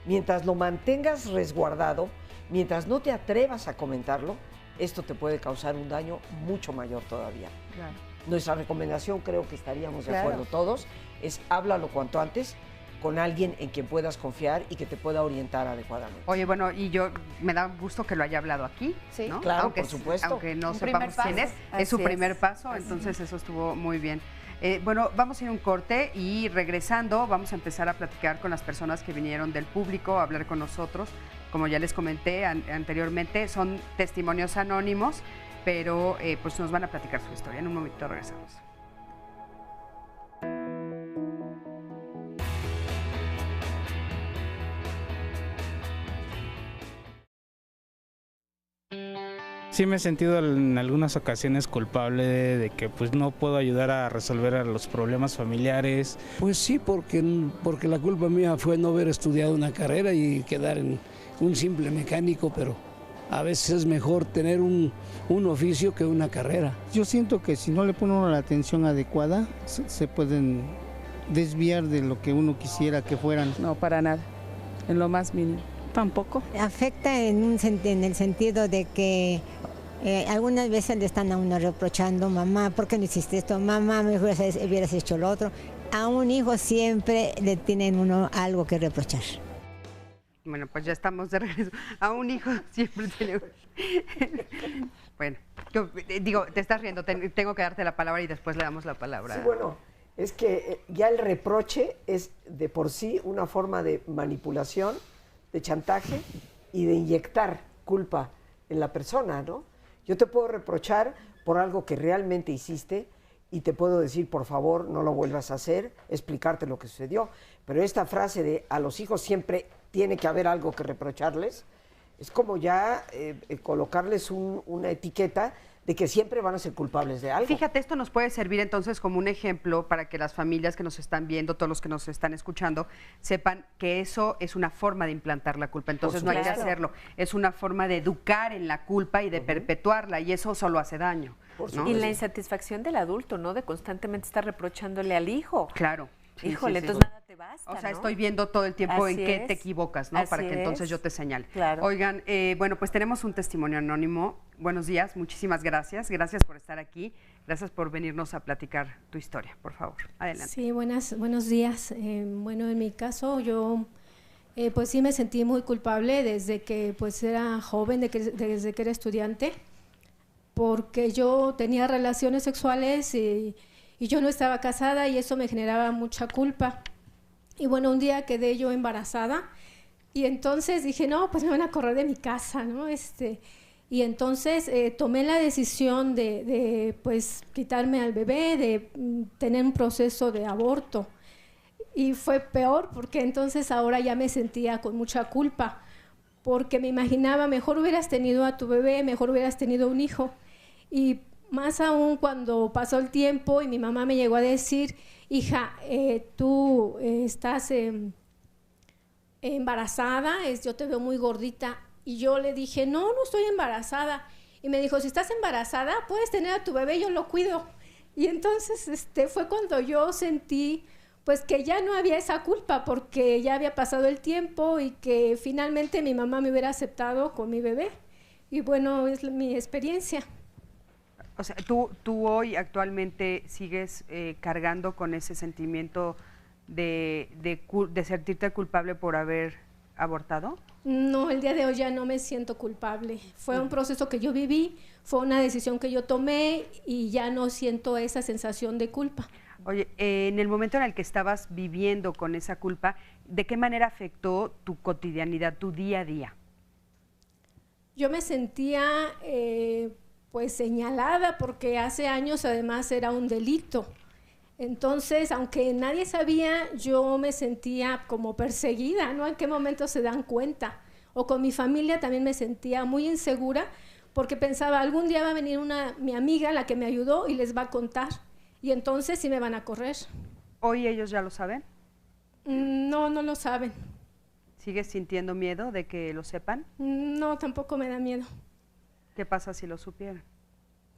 Mientras lo mantengas resguardado, mientras no te atrevas a comentarlo, esto te puede causar un daño mucho mayor todavía. Claro. Nuestra recomendación, creo que estaríamos de Claro. acuerdo todos, es háblalo cuanto antes con alguien en quien puedas confiar y que te pueda orientar adecuadamente. Oye, bueno, y yo me da gusto que lo haya hablado aquí, Sí, ¿no? claro, aunque, por supuesto. Aunque no Un sepamos primer quién es, paso. es su Así primer es. paso, Así entonces eso estuvo muy bien. Bueno, vamos a ir a un corte y regresando vamos a empezar a platicar con las personas que vinieron del público a hablar con nosotros. Como ya les comenté anteriormente, son testimonios anónimos, pero pues nos van a platicar su historia. En un momento regresamos. Sí me he sentido en algunas ocasiones culpable de que pues no puedo ayudar a resolver a los problemas familiares. Pues sí, porque la culpa mía fue no haber estudiado una carrera y quedar en un simple mecánico, pero a veces es mejor tener un oficio que una carrera. Yo siento que si no le pone uno la atención adecuada, se pueden desviar de lo que uno quisiera que fueran. No, para nada, en lo más mínimo. Tampoco. Afecta en el sentido de que algunas veces le están a uno reprochando, mamá, ¿por qué no hiciste esto? Mamá, mejor hubieras hecho lo otro. A un hijo siempre le tienen uno algo que reprochar. Bueno, pues ya estamos de regreso. A un hijo siempre tiene... Bueno, yo digo, te estás riendo, tengo que darte la palabra y después le damos la palabra. Sí, bueno, es que ya el reproche es de por sí una forma de manipulación, de chantaje y de inyectar culpa en la persona, ¿no? Yo te puedo reprochar por algo que realmente hiciste y te puedo decir, por favor, no lo vuelvas a hacer, explicarte lo que sucedió. Pero esta frase de a los hijos siempre tiene que haber algo que reprocharles, es como ya colocarles una etiqueta de que siempre van a ser culpables de algo. Fíjate, esto nos puede servir entonces como un ejemplo para que las familias que nos están viendo, todos los que nos están escuchando, sepan que eso es una forma de implantar la culpa. Entonces no hay que hacerlo. Es una forma de educar en la culpa y de perpetuarla, y eso solo hace daño, ¿no? Y la insatisfacción del adulto, ¿no? De constantemente estar reprochándole al hijo. Claro. Sí, Híjole, sí, entonces nada te basta, O sea, ¿no? estoy viendo todo el tiempo Así en qué es. te equivocas, ¿no? Para Así que entonces es. yo te señale. Claro. Oigan, bueno, pues tenemos un testimonio anónimo. Buenos días, muchísimas gracias. Gracias por estar aquí. Gracias por venirnos a platicar tu historia, por favor. Adelante. Sí, buenos días. Bueno, en mi caso yo pues sí me sentí muy culpable desde que pues era joven, desde que era estudiante, porque yo tenía relaciones sexuales y yo no estaba casada y eso me generaba mucha culpa. Y bueno, un día quedé yo embarazada y entonces dije, no, pues me van a correr de mi casa, ¿no? Y entonces tomé la decisión de pues quitarme al bebé, de tener un proceso de aborto. Y fue peor porque entonces ahora ya me sentía con mucha culpa, porque me imaginaba, mejor hubieras tenido a tu bebé, mejor hubieras tenido un hijo. Y más aún cuando pasó el tiempo y mi mamá me llegó a decir, hija, tú estás embarazada, yo te veo muy gordita. Y yo le dije, no estoy embarazada. Y me dijo, si estás embarazada, puedes tener a tu bebé, yo lo cuido. Y entonces fue cuando yo sentí pues que ya no había esa culpa, porque ya había pasado el tiempo y que finalmente mi mamá me hubiera aceptado con mi bebé. Y bueno, es mi experiencia. O sea, ¿tú hoy actualmente sigues cargando con ese sentimiento de sentirte culpable por haber abortado? No, el día de hoy ya no me siento culpable. Fue un proceso que yo viví, fue una decisión que yo tomé y ya no siento esa sensación de culpa. Oye, en el momento en el que estabas viviendo con esa culpa, ¿de qué manera afectó tu cotidianidad, tu día a día? Yo me sentía pues señalada porque hace años además era un delito. Entonces, aunque nadie sabía, yo me sentía como perseguida, ¿no? ¿En qué momento se dan cuenta? O con mi familia también me sentía muy insegura porque pensaba, algún día va a venir mi amiga, la que me ayudó, y les va a contar. Y entonces sí me van a correr. ¿Hoy ellos ya lo saben? No lo saben. ¿Sigues sintiendo miedo de que lo sepan? No, tampoco me da miedo. ¿Qué pasa si lo supieran?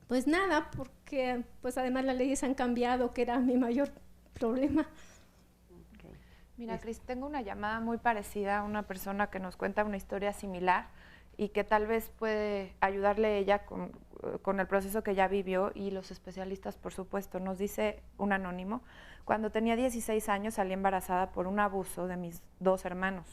Pues nada, porque pues además las leyes han cambiado, que era mi mayor problema. Okay. Mira, Cris, tengo una llamada muy parecida a una persona que nos cuenta una historia similar y que tal vez puede ayudarle ella con el proceso que ya vivió, y los especialistas, por supuesto. Nos dice un anónimo: cuando tenía 16 años salí embarazada por un abuso de mis 2 hermanos.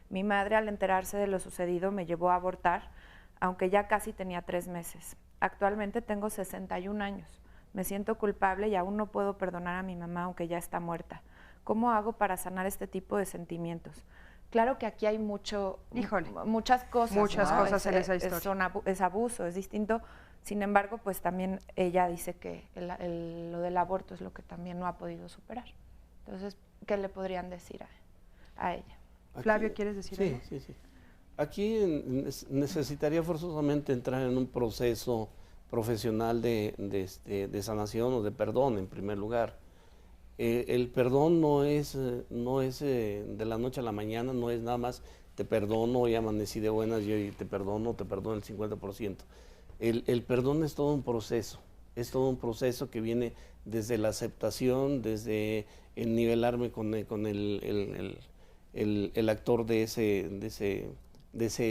Mi madre, al enterarse de lo sucedido, me llevó a abortar, aunque ya casi tenía 3 meses. Actualmente tengo 61 años. Me siento culpable y aún no puedo perdonar a mi mamá, aunque ya está muerta. ¿Cómo hago para sanar este tipo de sentimientos? Claro que aquí hay muchas cosas. Muchas ¿no? cosas en esa historia. Es abuso, es distinto. Sin embargo, pues también ella dice que lo del aborto es lo que también no ha podido superar. Entonces, ¿qué le podrían decir a ella? Aquí, Flavio, ¿quieres decir algo? Sí. Aquí necesitaría forzosamente entrar en un proceso profesional de sanación o de perdón, en primer lugar. El perdón no es de la noche a la mañana, no es nada más te perdono, hoy amanecí de buenas y hoy te perdono el 50%. El perdón es todo un proceso que viene desde la aceptación, desde el nivelarme con el actor de ese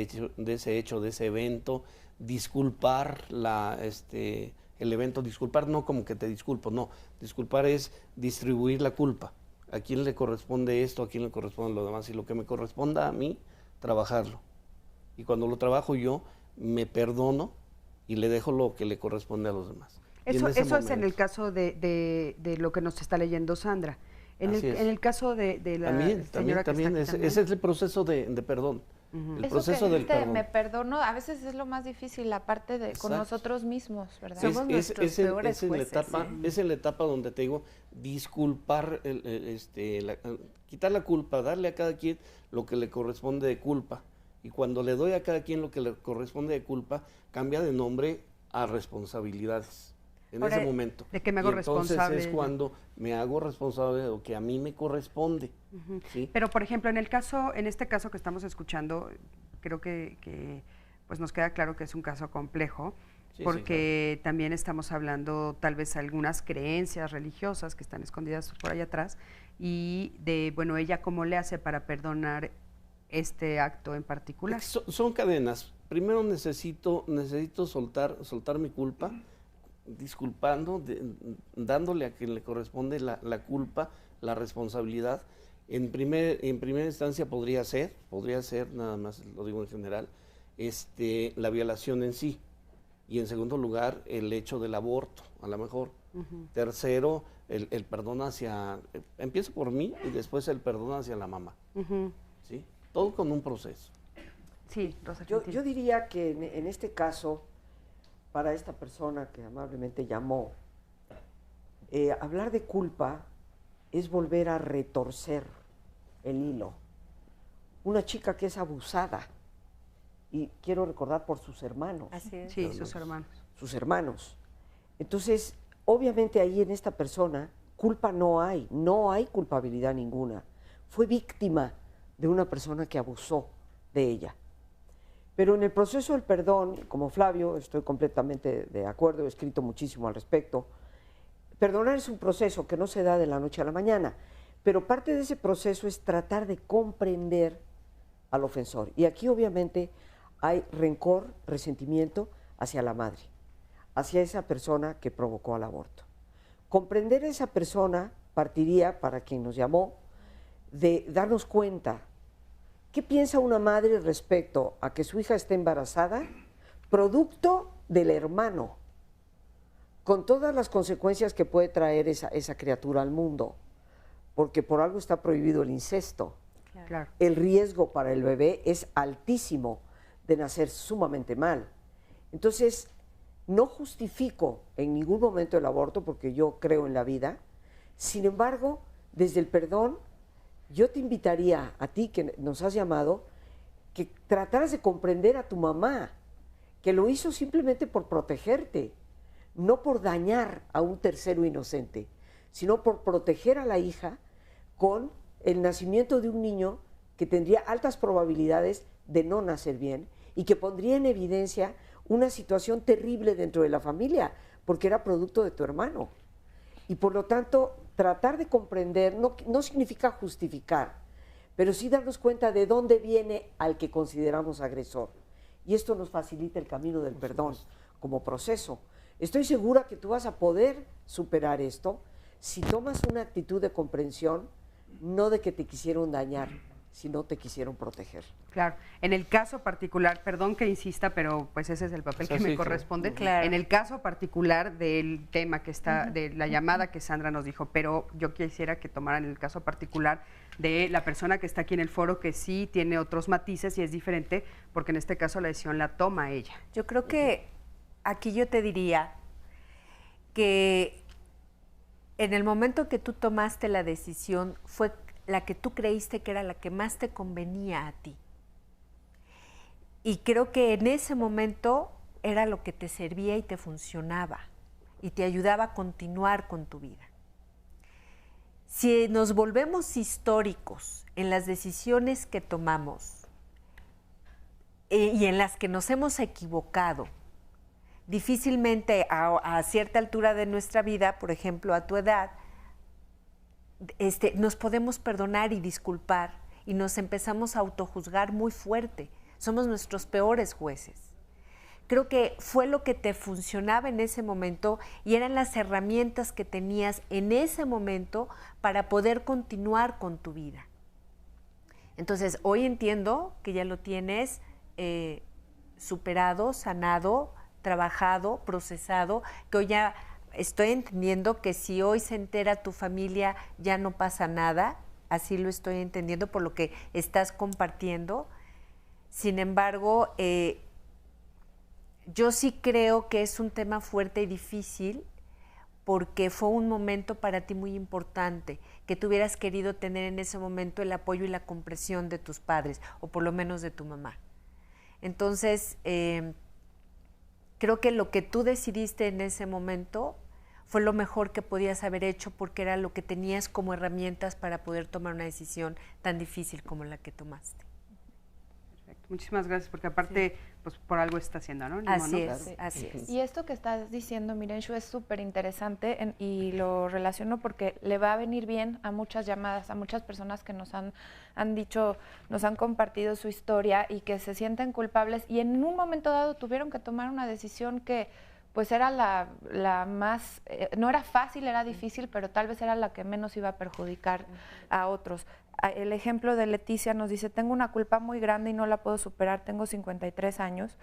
hecho, de ese evento, disculpar el evento, disculpar no como que te disculpo, no, disculpar es distribuir la culpa. ¿A quién le corresponde esto? ¿A quién le corresponde lo demás? Y lo que me corresponda a mí, trabajarlo. Y cuando lo trabajo yo, me perdono y le dejo lo que le corresponde a los demás. Eso es en el caso de lo que nos está leyendo Sandra. En el caso de la señora también ese es el proceso de perdón. El Eso proceso que del dijiste, perdón. me perdono, a veces es lo más difícil, la parte de con nosotros mismos, ¿verdad? Somos nuestros peores jueces. Es en la etapa donde te digo, disculpar, quitar la culpa, darle a cada quien lo que le corresponde de culpa. Y cuando le doy a cada quien lo que le corresponde de culpa, cambia de nombre a responsabilidades en Ahora, ese momento. ¿de qué me hago responsable? Entonces es cuando me hago responsable de lo que a mí me corresponde. ¿Sí? Pero, por ejemplo, en este caso que estamos escuchando, creo que pues nos queda claro que es un caso complejo, Sí, porque sí, también estamos hablando tal vez algunas creencias religiosas que están escondidas por allá atrás, y de, bueno, ella cómo le hace para perdonar este acto en particular. Son cadenas. Primero necesito soltar mi culpa, disculpando, dándole a quien le corresponde la culpa, la responsabilidad. En primera instancia podría ser, nada más lo digo en general, la violación en sí. Y en segundo lugar, el hecho del aborto, a lo mejor. Tercero, el perdón empiezo por mí y después el perdón hacia la mamá. ¿Sí? Todo con un proceso. Sí, Rosa. Yo diría que en este caso, para esta persona que amablemente llamó, hablar de culpa es volver a retorcer el hilo. Una chica que es abusada, y quiero recordar por sus hermanos. Así es. Sí, sus hermanos. Sus hermanos. Entonces, obviamente ahí en esta persona, culpa no hay culpabilidad ninguna. Fue víctima de una persona que abusó de ella. Pero en el proceso del perdón, como Flavio, estoy completamente de acuerdo, he escrito muchísimo al respecto, perdonar es un proceso que no se da de la noche a la mañana, pero parte de ese proceso es tratar de comprender al ofensor. Y aquí obviamente hay rencor, resentimiento hacia la madre, hacia esa persona que provocó el aborto. Comprender a esa persona partiría, para quien nos llamó, de darnos cuenta qué piensa una madre respecto a que su hija esté embarazada, producto del hermano, con todas las consecuencias que puede traer esa criatura al mundo, porque por algo está prohibido el incesto. Claro. El riesgo para el bebé es altísimo de nacer sumamente mal. Entonces, no justifico en ningún momento el aborto porque yo creo en la vida. Sin embargo, desde el perdón, yo te invitaría a ti que nos has llamado, que trataras de comprender a tu mamá, que lo hizo simplemente por protegerte, no por dañar a un tercero inocente, sino por proteger a la hija con el nacimiento de un niño que tendría altas probabilidades de no nacer bien y que pondría en evidencia una situación terrible dentro de la familia, porque era producto de tu hermano. Y por lo tanto, tratar de comprender no significa justificar, pero sí darnos cuenta de dónde viene al que consideramos agresor. Y esto nos facilita el camino del perdón como proceso. Estoy segura que tú vas a poder superar esto si tomas una actitud de comprensión, no de que te quisieron dañar, sino te quisieron proteger. Claro. En el caso particular, perdón que insista, pero pues ese es el papel que me corresponde. Claro. En el caso particular del tema que está, de la llamada que Sandra nos dijo, pero yo quisiera que tomaran el caso particular de la persona que está aquí en el foro, que sí tiene otros matices y es diferente, porque en este caso la decisión la toma ella. Yo creo que aquí yo te diría que en el momento que tú tomaste la decisión fue la que tú creíste que era la que más te convenía a ti. Y creo que en ese momento era lo que te servía y te funcionaba y te ayudaba a continuar con tu vida. Si nos volvemos históricos en las decisiones que tomamos y en las que nos hemos equivocado, difícilmente a cierta altura de nuestra vida, por ejemplo, a tu edad, nos podemos perdonar y disculpar y nos empezamos a autojuzgar muy fuerte. Somos nuestros peores jueces. Creo que fue lo que te funcionaba en ese momento y eran las herramientas que tenías en ese momento para poder continuar con tu vida. Entonces, hoy entiendo que ya lo tienes superado, sanado, trabajado, procesado, que hoy ya estoy entendiendo que si hoy se entera tu familia ya no pasa nada, así lo estoy entendiendo por lo que estás compartiendo. Sin embargo, yo sí creo que es un tema fuerte y difícil porque fue un momento para ti muy importante, que tú hubieras querido tener en ese momento el apoyo y la comprensión de tus padres, o por lo menos de tu mamá. Entonces, creo que lo que tú decidiste en ese momento fue lo mejor que podías haber hecho porque era lo que tenías como herramientas para poder tomar una decisión tan difícil como la que tomaste. Perfecto. Muchísimas gracias, porque aparte, pues por algo está haciendo, ¿no? Así es, así es. Y esto que estás diciendo, Mirenchu, es súper interesante y lo relaciono porque le va a venir bien a muchas llamadas, a muchas personas que nos han dicho, nos han compartido su historia y que se sienten culpables y en un momento dado tuvieron que tomar una decisión que pues era la más, no era fácil, era difícil, pero tal vez era la que menos iba a perjudicar a otros. El ejemplo de Leticia nos dice, tengo una culpa muy grande y no la puedo superar, tengo 53 años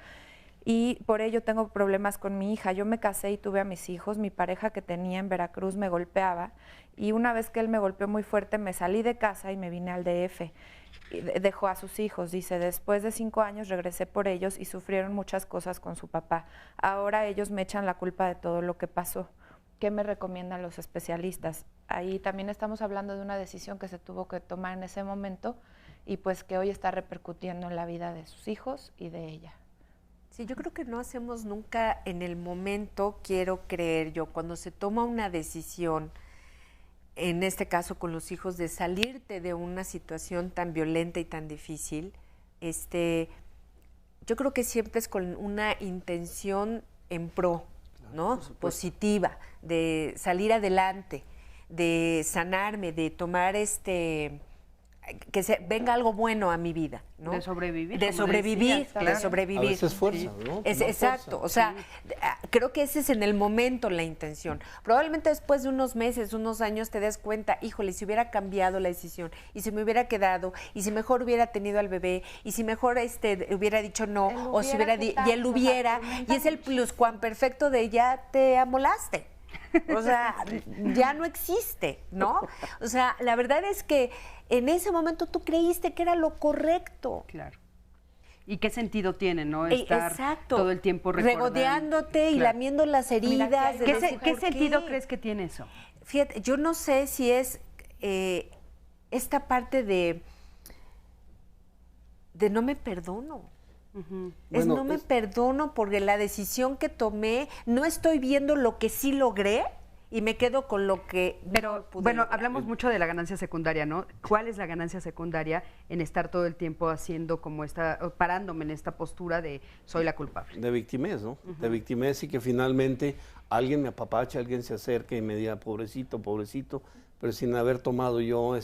y por ello tengo problemas con mi hija. Yo me casé y tuve a mis hijos, mi pareja que tenía en Veracruz me golpeaba y una vez que él me golpeó muy fuerte me salí de casa y me vine al DF. Dejó a sus hijos, dice, después de 5 años regresé por ellos y sufrieron muchas cosas con su papá. Ahora ellos me echan la culpa de todo lo que pasó. ¿Qué me recomiendan los especialistas? Ahí también estamos hablando de una decisión que se tuvo que tomar en ese momento y pues que hoy está repercutiendo en la vida de sus hijos y de ella. Sí, yo creo que no hacemos nunca en el momento, quiero creer yo, cuando se toma una decisión, en este caso con los hijos, de salirte de una situación tan violenta y tan difícil, yo creo que siempre es con una intención en pro, ¿no? Positiva, de salir adelante, de sanarme, de tomar que venga algo bueno a mi vida, ¿no? De sobrevivir. De sobrevivir, decías, claro. de sobrevivir. A veces fuerza, ¿no? Exacto, o sea, creo que ese es en el momento la intención. Probablemente después de unos meses, unos años te des cuenta, híjole, si hubiera cambiado la decisión, y si me hubiera quedado, y si mejor hubiera tenido al bebé, y si mejor hubiera dicho no, o si hubiera, y él hubiera, y es el pluscuamperfecto de ya te amolaste. O sea, ya no existe, ¿no? O sea, la verdad es que en ese momento tú creíste que era lo correcto. Claro. ¿Y qué sentido tiene, no? Estar exacto, todo el tiempo recordando. regodeándote y lamiendo las heridas. Mira, ¿qué sentido crees que tiene eso? Fíjate, yo no sé si es esta parte de no me perdono. No me perdono porque la decisión que tomé, no estoy viendo lo que sí logré y me quedo con lo que Pero, bueno, hablamos mucho de la ganancia secundaria, ¿no? ¿Cuál es la ganancia secundaria en estar todo el tiempo haciendo como parándome en esta postura de soy la culpable? De victimez, ¿no? De victimez y que finalmente alguien me apapache, alguien se acerque y me diga pobrecito, pobrecito, pero sin haber tomado yo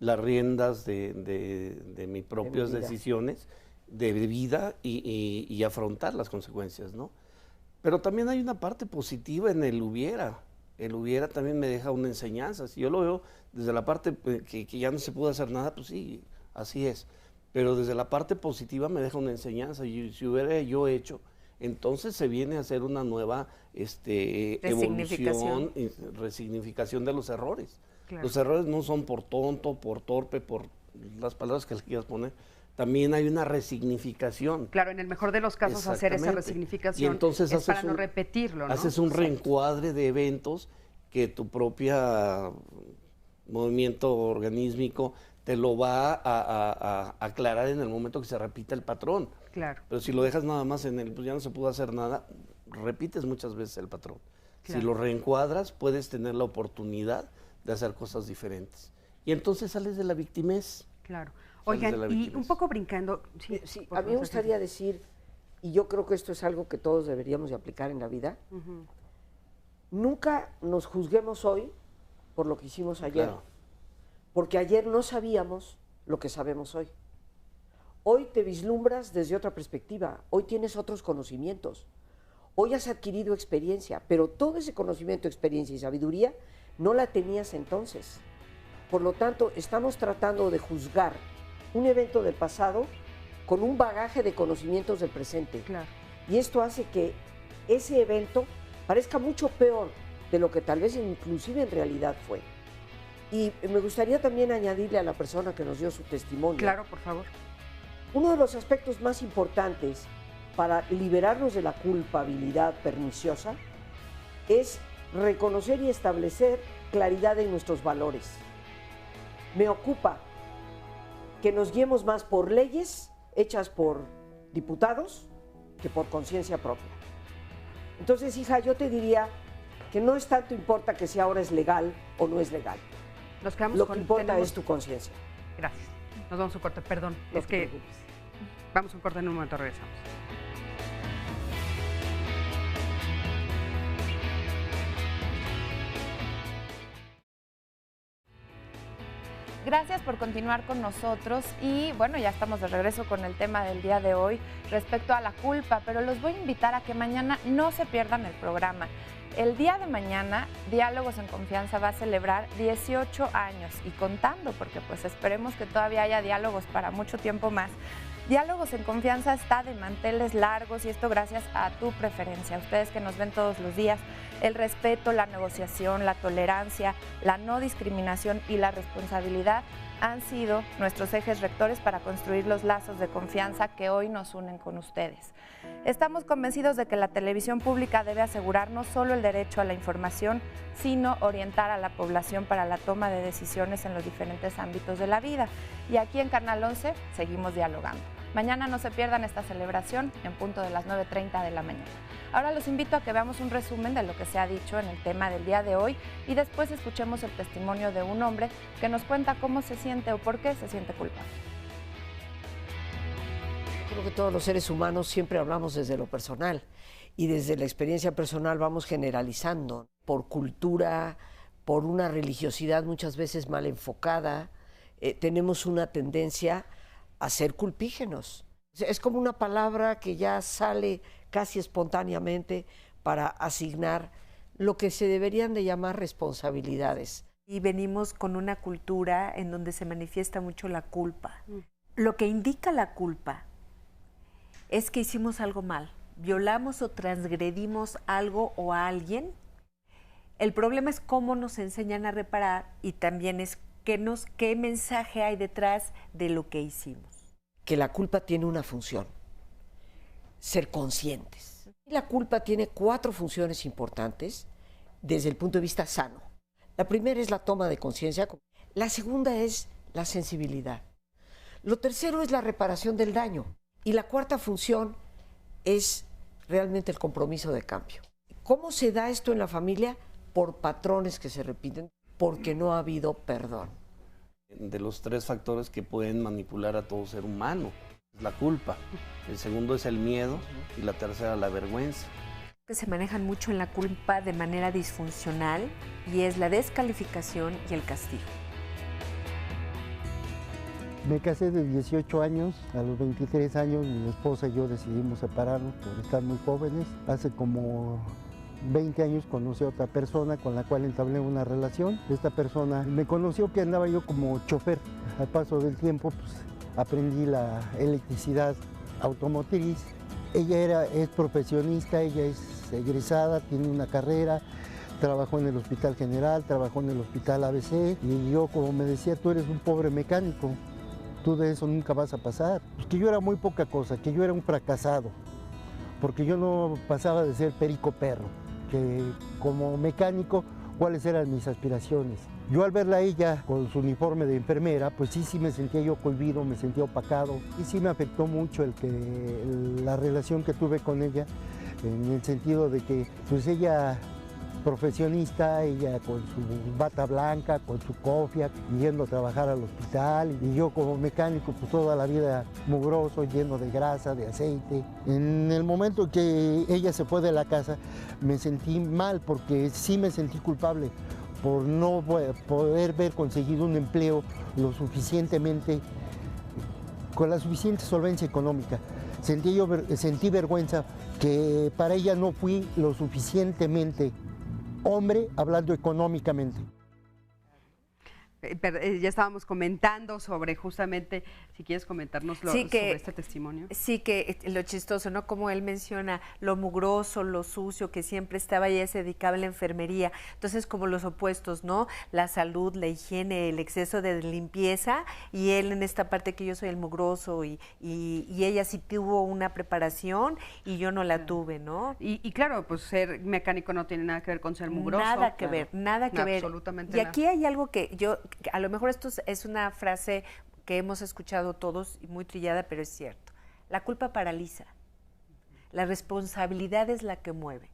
las riendas de mis propias decisiones de vida y afrontar las consecuencias, ¿no? Pero también hay una parte positiva en el hubiera. El hubiera también me deja una enseñanza. Si yo lo veo desde la parte que ya no se pudo hacer nada, pues sí, así es. Pero desde la parte positiva me deja una enseñanza. Y si hubiera yo hecho, entonces se viene a hacer una nueva evolución, resignificación de los errores. Claro. Los errores no son por tonto, por torpe, por las palabras que le quieras poner. También hay una resignificación. Claro, en el mejor de los casos hacer esa resignificación y entonces es para no repetirlo, ¿no? Haces un reencuadre de eventos que tu propia movimiento organísmico te lo va a aclarar en el momento que se repita el patrón. Claro. Pero si lo dejas nada más en pues ya no se pudo hacer nada, repites muchas veces el patrón. Claro. Si lo reencuadras, puedes tener la oportunidad de hacer cosas diferentes. Y entonces sales de la victimez. Claro. Oigan, y un poco brincando. Sí, a mí me gustaría decir, y yo creo que esto es algo que todos deberíamos de aplicar en la vida, nunca nos juzguemos hoy por lo que hicimos ayer, porque ayer no sabíamos lo que sabemos hoy. Hoy te vislumbras desde otra perspectiva, hoy tienes otros conocimientos, hoy has adquirido experiencia, pero todo ese conocimiento, experiencia y sabiduría no la tenías entonces. Por lo tanto, estamos tratando de juzgar un evento del pasado con un bagaje de conocimientos del presente. Claro. Y esto hace que ese evento parezca mucho peor de lo que tal vez inclusive en realidad fue. Y me gustaría también añadirle a la persona que nos dio su testimonio. Claro, por favor. Uno de los aspectos más importantes para liberarnos de la culpabilidad perniciosa es reconocer y establecer claridad en nuestros valores. Me ocupa que nos guiemos más por leyes hechas por diputados que por conciencia propia. Entonces, hija, yo te diría que no es tanto importa que si ahora es legal o no es legal. Nos quedamos Lo con, que importa tenemos... es tu conciencia. Gracias. Nos vamos a un corte, perdón. No es te que preocupes. vamos a un corte, en un momento regresamos. Gracias por continuar con nosotros y bueno, ya estamos de regreso con el tema del día de hoy respecto a la culpa, pero los voy a invitar a que mañana no se pierdan el programa. El día de mañana, Diálogos en Confianza va a celebrar 18 años y contando, porque pues esperemos que todavía haya diálogos para mucho tiempo más. Diálogos en Confianza está de manteles largos y esto gracias a tu preferencia, a ustedes que nos ven todos los días. El respeto, la negociación, la tolerancia, la no discriminación y la responsabilidad han sido nuestros ejes rectores para construir los lazos de confianza que hoy nos unen con ustedes. Estamos convencidos de que la televisión pública debe asegurar no solo el derecho a la información, sino orientar a la población para la toma de decisiones en los diferentes ámbitos de la vida. Y aquí en Canal 11 seguimos dialogando. Mañana no se pierdan esta celebración en punto de las 9:30 de la mañana. Ahora los invito a que veamos un resumen de lo que se ha dicho en el tema del día de hoy y después escuchemos el testimonio de un hombre que nos cuenta cómo se siente o por qué se siente culpable. Creo que todos los seres humanos siempre hablamos desde lo personal y desde la experiencia personal vamos generalizando por cultura, por una religiosidad muchas veces mal enfocada. Tenemos una tendencia a ser culpígenos. Es como una palabra que ya sale casi espontáneamente para asignar lo que se deberían de llamar responsabilidades. Y venimos con una cultura en donde se manifiesta mucho la culpa. Lo que indica la culpa es que hicimos algo mal, violamos o transgredimos algo o a alguien. El problema es cómo nos enseñan a reparar y también es qué mensaje hay detrás de lo que hicimos. Que la culpa tiene una función, ser conscientes. La culpa tiene 4 funciones importantes desde el punto de vista sano. La primera es la toma de conciencia, la segunda es la sensibilidad. Lo tercero es la reparación del daño y la cuarta función es realmente el compromiso de cambio. ¿Cómo se da esto en la familia? Por patrones que se repiten, porque no ha habido perdón. De los 3 factores que pueden manipular a todo ser humano, es la culpa, el segundo es el miedo y la tercera la vergüenza. Que se manejan mucho en la culpa de manera disfuncional y es la descalificación y el castigo. Me casé de 18 años, a los 23 años mi esposa y yo decidimos separarnos por estar muy jóvenes. Hace como 20 años conocí a otra persona con la cual entablé una relación. Esta persona me conoció que andaba yo como chofer. Al paso del tiempo pues, aprendí la electricidad automotriz. Ella es profesionista, ella es egresada, tiene una carrera, trabajó en el Hospital General, trabajó en el Hospital ABC y yo, como me decía, tú eres un pobre mecánico, tú de eso nunca vas a pasar. Pues que yo era muy poca cosa, que yo era un fracasado, porque yo no pasaba de ser perico perro. Que como mecánico, cuáles eran mis aspiraciones. Yo al verla a ella con su uniforme de enfermera, pues sí me sentía yo cohibido, me sentía opacado y sí me afectó mucho la relación que tuve con ella, en el sentido de que pues ella profesionista, ella con su bata blanca, con su cofia, yendo a trabajar al hospital, y yo como mecánico pues toda la vida mugroso, lleno de grasa, de aceite. En el momento que ella se fue de la casa me sentí mal porque sí me sentí culpable por no poder haber conseguido un empleo con la suficiente solvencia económica. Sentí vergüenza que para ella no fui lo suficientemente hombre hablando económicamente. Ya estábamos comentando sobre justamente, si quieres comentarnos sobre este testimonio. Sí, que lo chistoso, ¿no? Como él menciona lo mugroso, lo sucio, que siempre estaba y se dedicaba a la enfermería. Entonces, como los opuestos, ¿no? La salud, la higiene, el exceso de limpieza y él en esta parte que yo soy el mugroso y ella sí tuvo una preparación y yo no la tuve, ¿no? Y claro, pues ser mecánico no tiene nada que ver con ser mugroso. Nada que ver, nada que ver. Absolutamente Y nada. aquí hay algo que a lo mejor esto es una frase que hemos escuchado todos y muy trillada, pero es cierto. La culpa paraliza. La responsabilidad es la que mueve.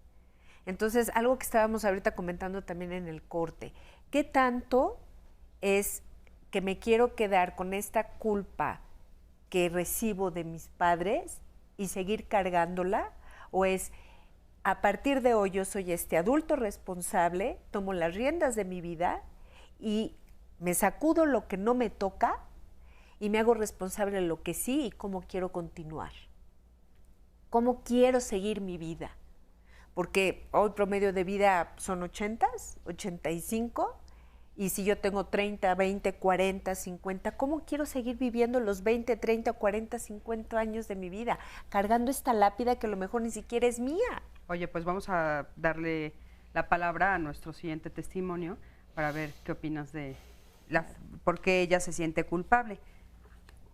Entonces, algo que estábamos ahorita comentando también en el corte, ¿qué tanto es que me quiero quedar con esta culpa que recibo de mis padres y seguir cargándola? ¿O es, a partir de hoy yo soy este adulto responsable, tomo las riendas de mi vida y me sacudo lo que no me toca y me hago responsable de lo que sí y cómo quiero continuar? ¿Cómo quiero seguir mi vida? Porque hoy promedio de vida son 80, 85, y si yo tengo 30, 20, 40, 50, ¿cómo quiero seguir viviendo los 20, 30, 40, 50 años de mi vida? Cargando esta lápida que a lo mejor ni siquiera es mía. Oye, pues vamos a darle la palabra a nuestro siguiente testimonio para ver qué opinas de por qué ella se siente culpable.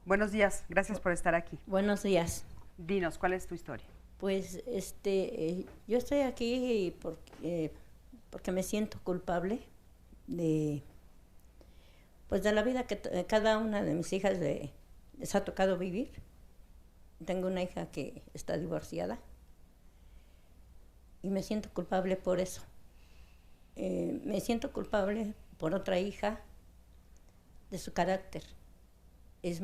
Buenos días, gracias por estar aquí. Buenos días. Dinos, ¿cuál es tu historia? Pues yo estoy aquí porque me siento culpable de la vida que cada una de mis hijas les ha tocado vivir. Tengo una hija que está divorciada y me siento culpable por eso. Me siento culpable por otra hija, de su carácter. Es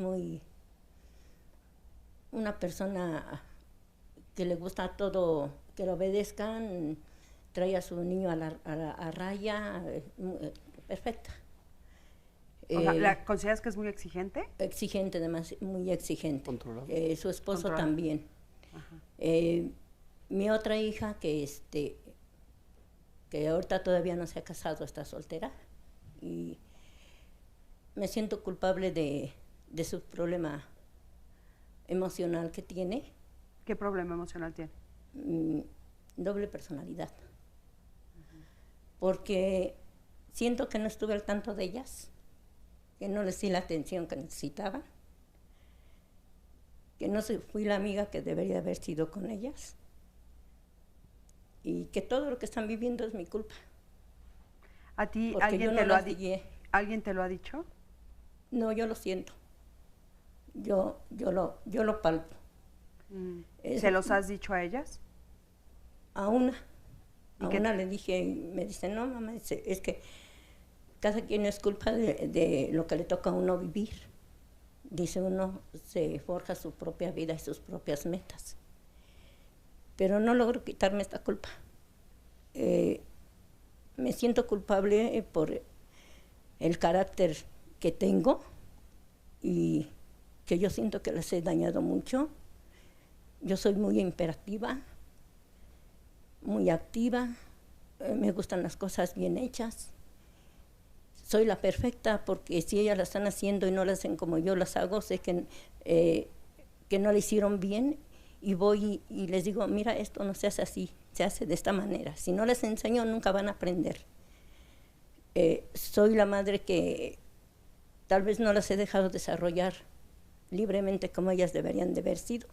una persona que le gusta todo, que lo obedezcan, trae a su niño a raya, perfecta. ¿La consideras que es muy exigente? Exigente, muy exigente. Controlado. Su esposo Controlado. también. Mi otra hija, que ahorita todavía no se ha casado, está soltera, y me siento culpable de su problema emocional que tiene. ¿Qué problema emocional tiene? Doble personalidad. Porque siento que no estuve al tanto de ellas, que no les di la atención que necesitaban, que no fui la amiga que debería haber sido con ellas, y que todo lo que están viviendo es mi culpa. ¿A ti Porque alguien te lo ha dicho? No, yo lo siento. Yo lo palpo. ¿Se los has dicho a ellas? A una le dije, me dice, no, mamá, es que cada quien es culpa de lo que le toca a uno vivir. Dice, uno se forja su propia vida y sus propias metas. Pero no logro quitarme esta culpa. Me siento culpable por el carácter que tengo y que yo siento que les he dañado mucho. Yo soy muy imperativa, muy activa, me gustan las cosas bien hechas. Soy la perfecta porque si ellas las están haciendo y no las hacen como yo las hago, sé que no le hicieron bien y voy y les digo, mira, esto no se hace así, se hace de esta manera. Si no les enseño, nunca van a aprender. Soy la madre que tal vez no las he dejado desarrollar libremente como ellas deberían de haber sido.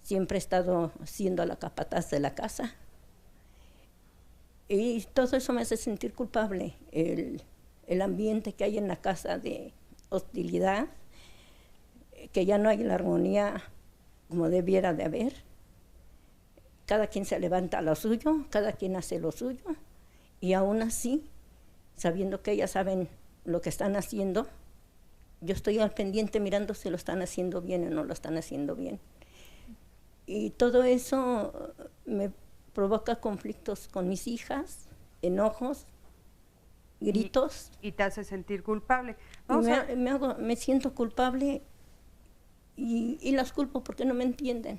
Siempre he estado siendo la capataz de la casa. Y todo eso me hace sentir culpable. El ambiente que hay en la casa de hostilidad, que ya no hay la armonía como debiera de haber. Cada quien se levanta a lo suyo, cada quien hace lo suyo. Y aún así, sabiendo que ellas saben lo que están haciendo, yo estoy al pendiente mirando si lo están haciendo bien o no lo están haciendo bien. Y todo eso me provoca conflictos con mis hijas, enojos, gritos. Y te hace sentir culpable. Me siento culpable y las culpo porque no me entienden.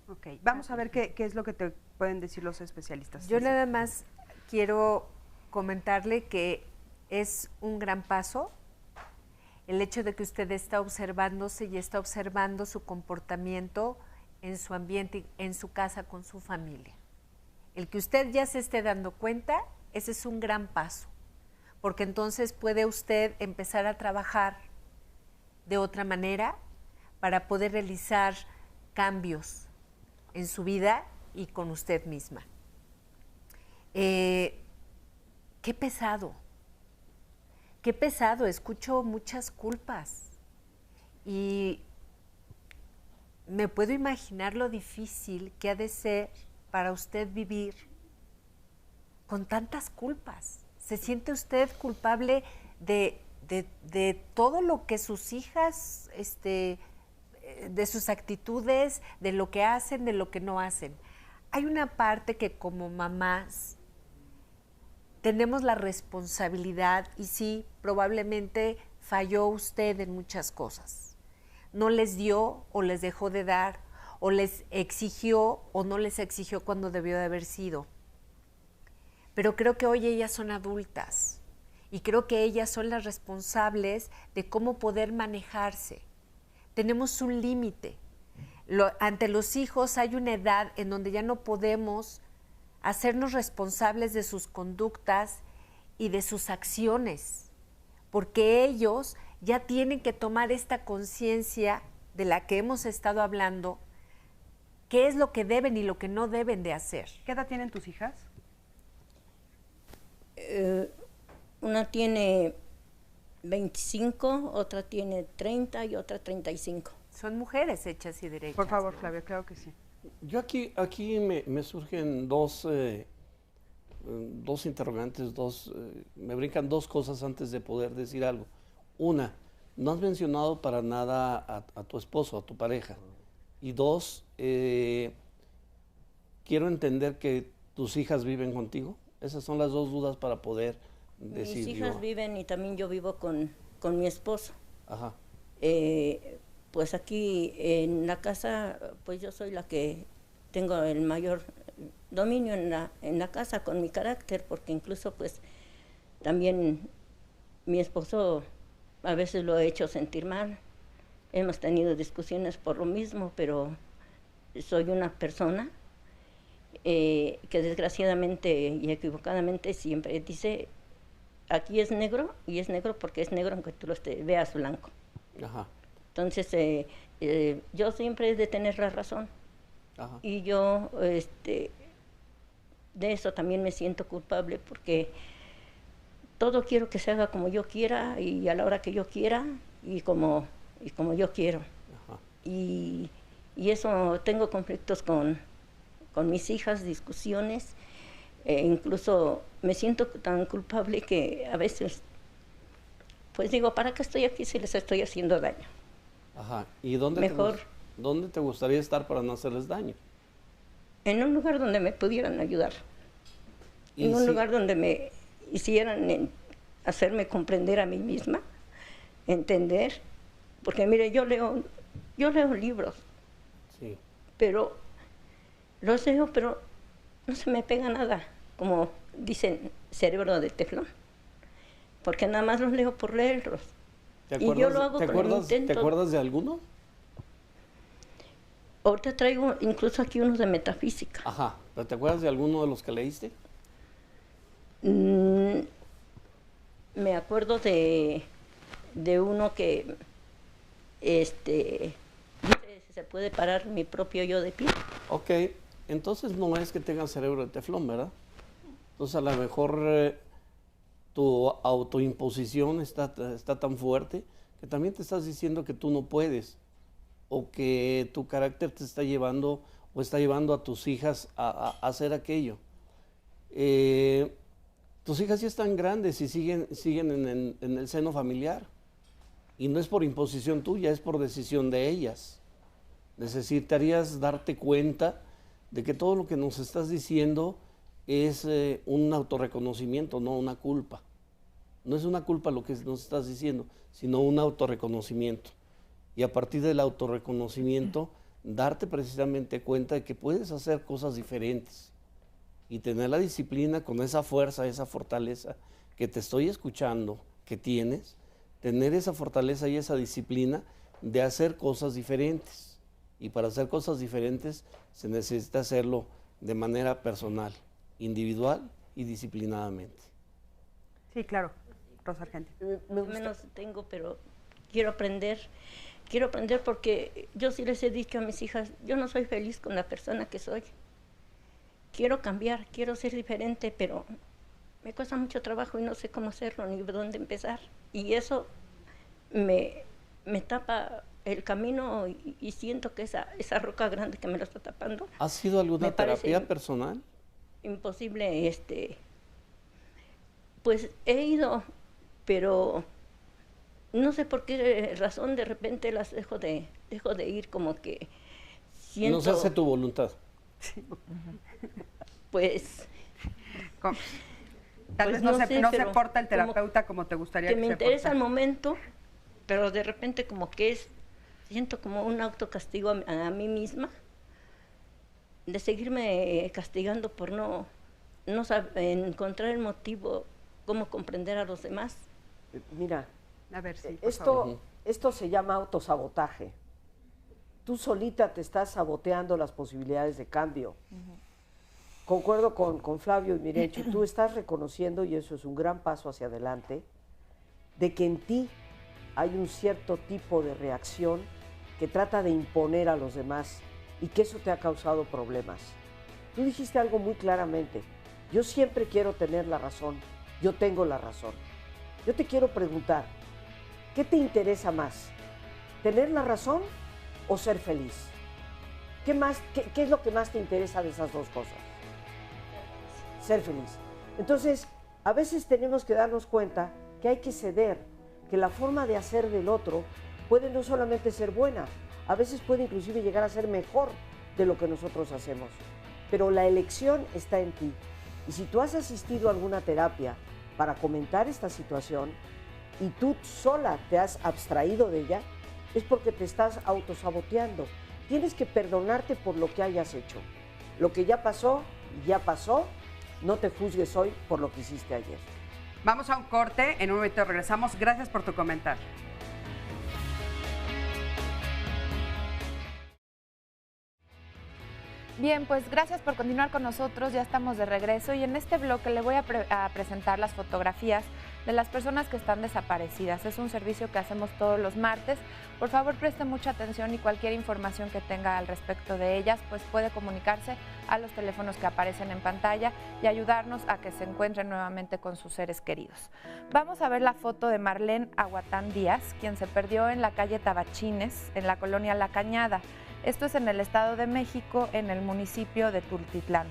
Ok, vamos a ver qué es lo que te pueden decir los especialistas. Yo nada más quiero comentarle que es un gran paso el hecho de que usted está observándose y está observando su comportamiento en su ambiente, en su casa, con su familia. El que usted ya se esté dando cuenta, ese es un gran paso, porque entonces puede usted empezar a trabajar de otra manera para poder realizar cambios en su vida y con usted misma. Qué pesado, escucho muchas culpas y me puedo imaginar lo difícil que ha de ser para usted vivir con tantas culpas? ¿Se siente usted culpable de todo lo que sus hijas, de sus actitudes, de lo que hacen, de lo que no hacen? Hay una parte que como mamás tenemos la responsabilidad, y sí, probablemente falló usted en muchas cosas. No les dio o les dejó de dar, o les exigió o no les exigió cuando debió de haber sido. Pero creo que hoy ellas son adultas y creo que ellas son las responsables de cómo poder manejarse. Tenemos un límite. Ante los hijos hay una edad en donde ya no podemos hacernos responsables de sus conductas y de sus acciones, porque ellos ya tienen que tomar esta conciencia de la que hemos estado hablando, qué es lo que deben y lo que no deben de hacer. ¿Qué edad tienen tus hijas? Una tiene 25, otra tiene 30 y otra 35. Son mujeres hechas y derechas. Por favor, Flavia, claro que sí. Yo aquí me surgen dos interrogantes, me brincan dos cosas antes de poder decir algo. Una, no has mencionado para nada a tu esposo, a tu pareja. Y dos, quiero entender que tus hijas viven contigo. Esas son las dos dudas para poder decir. Mis hijas viven y también yo vivo con mi esposo. Ajá. Pues aquí en la casa, pues yo soy la que tengo el mayor dominio en la casa con mi carácter, porque incluso pues también mi esposo a veces lo he hecho sentir mal. Hemos tenido discusiones por lo mismo, pero soy una persona que desgraciadamente y equivocadamente siempre dice, aquí es negro, y es negro porque es negro aunque tú lo veas blanco. Ajá. Entonces, yo siempre he de tener la razón. Ajá. Y yo de eso también me siento culpable, porque todo quiero que se haga como yo quiera y a la hora que yo quiera y como yo quiero. Ajá. Y eso, tengo conflictos con mis hijas, discusiones, incluso me siento tan culpable que a veces pues digo, ¿para qué estoy aquí si les estoy haciendo daño? Ajá. ¿Y dónde te gustaría estar para no hacerles daño? En un lugar donde me pudieran ayudar. En un lugar donde me hicieran hacerme comprender a mí misma, entender. Porque mire, yo leo libros. Sí. Pero los leo, pero no se me pega nada, como dicen, cerebro de teflón. Porque nada más los leo por leerlos. Y yo lo hago con el intento. ¿Te acuerdas de alguno? Ahorita traigo incluso aquí unos de metafísica. Ajá, ¿pero te acuerdas de alguno de los que leíste? Me acuerdo de uno que dice si se puede parar mi propio yo de pie. Ok, entonces no es que tengas cerebro de teflón, ¿verdad? Entonces a lo mejor tu autoimposición está tan fuerte que también te estás diciendo que tú no puedes, o que tu carácter te está llevando o está llevando a tus hijas a hacer aquello. Tus hijas ya están grandes y siguen en el seno familiar, y no es por imposición tuya, es por decisión de ellas. Necesitarías darte cuenta de que todo lo que nos estás diciendo es un autorreconocimiento, no una culpa. No es una culpa lo que nos estás diciendo, sino un autorreconocimiento. Y a partir del autorreconocimiento, darte precisamente cuenta de que puedes hacer cosas diferentes y tener la disciplina con esa fuerza, esa fortaleza que te estoy escuchando que tienes, tener esa fortaleza y esa disciplina de hacer cosas diferentes. Y para hacer cosas diferentes se necesita hacerlo de manera personal, individual y disciplinadamente. Sí, claro. Rosa Argenti. Menos tengo, pero quiero aprender porque yo sí les he dicho a mis hijas, yo no soy feliz con la persona que soy. Quiero cambiar, quiero ser diferente, pero me cuesta mucho trabajo y no sé cómo hacerlo ni dónde empezar. Y eso me tapa el camino y siento que esa roca grande que me lo está tapando. ¿Ha sido alguna terapia personal? Imposible Pues he ido, pero no sé por qué razón de repente las dejo de ir, como que siento... No se hace tu voluntad. Pues... Tal vez no se porta el terapeuta como te gustaría que se me interesa portara. el momento, pero de repente como que siento como un autocastigo a mí misma, de seguirme castigando por no encontrar el motivo, cómo comprender a los demás. Mira, a ver, sí, esto se llama autosabotaje. Tú solita te estás saboteando las posibilidades de cambio. Concuerdo con Flavio y Mirecho, tú estás reconociendo, y eso es un gran paso hacia adelante, de que en ti hay un cierto tipo de reacción que trata de imponer a los demás y que eso te ha causado problemas. Tú dijiste algo muy claramente, yo siempre quiero tener la razón, yo tengo la razón. Yo te quiero preguntar, ¿qué te interesa más? ¿Tener la razón o ser feliz? ¿Qué es lo que más te interesa de esas dos cosas? Ser feliz. Entonces, a veces tenemos que darnos cuenta que hay que ceder, que la forma de hacer del otro puede no solamente ser buena, a veces puede inclusive llegar a ser mejor de lo que nosotros hacemos. Pero la elección está en ti. Y si tú has asistido a alguna terapia para comentar esta situación y tú sola te has abstraído de ella, es porque te estás autosaboteando. Tienes que perdonarte por lo que hayas hecho. Lo que ya pasó, no te juzgues hoy por lo que hiciste ayer. Vamos a un corte, en un momento regresamos. Gracias por tu comentario. Bien, pues gracias por continuar con nosotros, ya estamos de regreso y en este bloque le voy a presentar las fotografías de las personas que están desaparecidas. Es un servicio que hacemos todos los martes. Por favor, preste mucha atención y cualquier información que tenga al respecto de ellas, pues puede comunicarse a los teléfonos que aparecen en pantalla y ayudarnos a que se encuentren nuevamente con sus seres queridos. Vamos a ver la foto de Marlene Aguatán Díaz, quien se perdió en la calle Tabachines, en la colonia La Cañada. Esto es en el Estado de México, en el municipio de Tultitlán.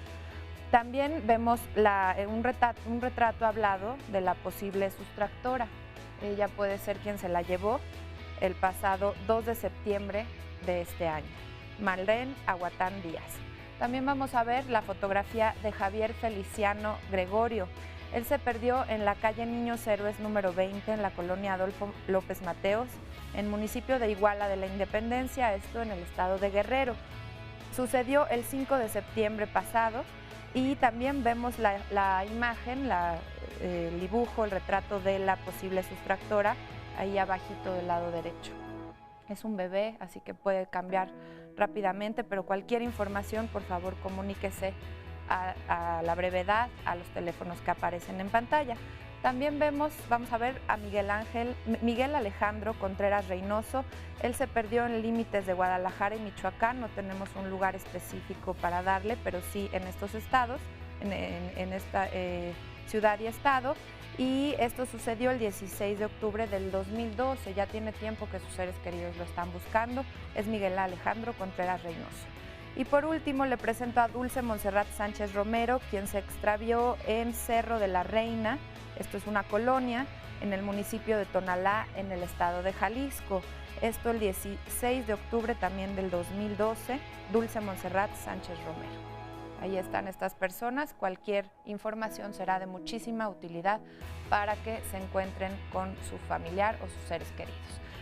También vemos un retrato hablado de la posible sustractora. Ella puede ser quien se la llevó el pasado 2 de septiembre de este año. Marlene Aguatán Díaz. También vamos a ver la fotografía de Javier Feliciano Gregorio. Él se perdió en la calle Niños Héroes número 20, en la colonia Adolfo López Mateos, en el municipio de Iguala de la Independencia, esto en el estado de Guerrero. Sucedió el 5 de septiembre pasado y también vemos la imagen, el dibujo, el retrato de la posible sustractora ahí abajito del lado derecho. Es un bebé, así que puede cambiar rápidamente, pero cualquier información, por favor, comuníquese a la brevedad a los teléfonos que aparecen en pantalla. También vamos a ver a Miguel Alejandro Contreras Reynoso. Él se perdió en límites de Guadalajara y Michoacán. No tenemos un lugar específico para darle, pero sí en estos estados, en esta ciudad y estado. Y esto sucedió el 16 de octubre del 2012. Ya tiene tiempo que sus seres queridos lo están buscando. Es Miguel Alejandro Contreras Reynoso. Y por último le presento a Dulce Montserrat Sánchez Romero, quien se extravió en Cerro de la Reina. Esto es una colonia en el municipio de Tonalá, en el estado de Jalisco. Esto el 16 de octubre también del 2012, Dulce Montserrat Sánchez Romero. Ahí están estas personas. Cualquier información será de muchísima utilidad para que se encuentren con su familiar o sus seres queridos.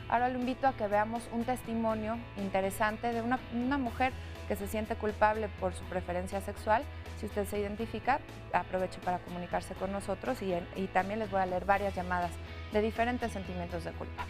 Ahora lo invito a que veamos un testimonio interesante de una mujer que se siente culpable por su preferencia sexual. Si usted se identifica, aproveche para comunicarse con nosotros y también les voy a leer varias llamadas de diferentes sentimientos de culpa.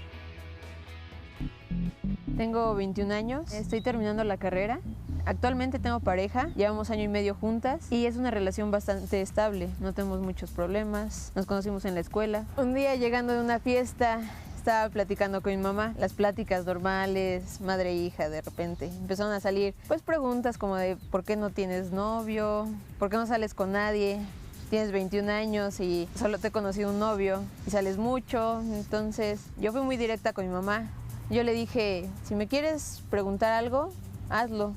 Tengo 21 años, estoy terminando la carrera. Actualmente tengo pareja, llevamos 1 año y medio juntas y es una relación bastante estable. No tenemos muchos problemas, nos conocimos en la escuela. Un día llegando de una fiesta, estaba platicando con mi mamá, las pláticas normales, madre e hija, de repente empezaron a salir pues preguntas como de ¿por qué no tienes novio? ¿Por qué no sales con nadie? Tienes 21 años y solo te he conocido un novio y sales mucho. Entonces yo fui muy directa con mi mamá. Yo le dije, si me quieres preguntar algo, hazlo,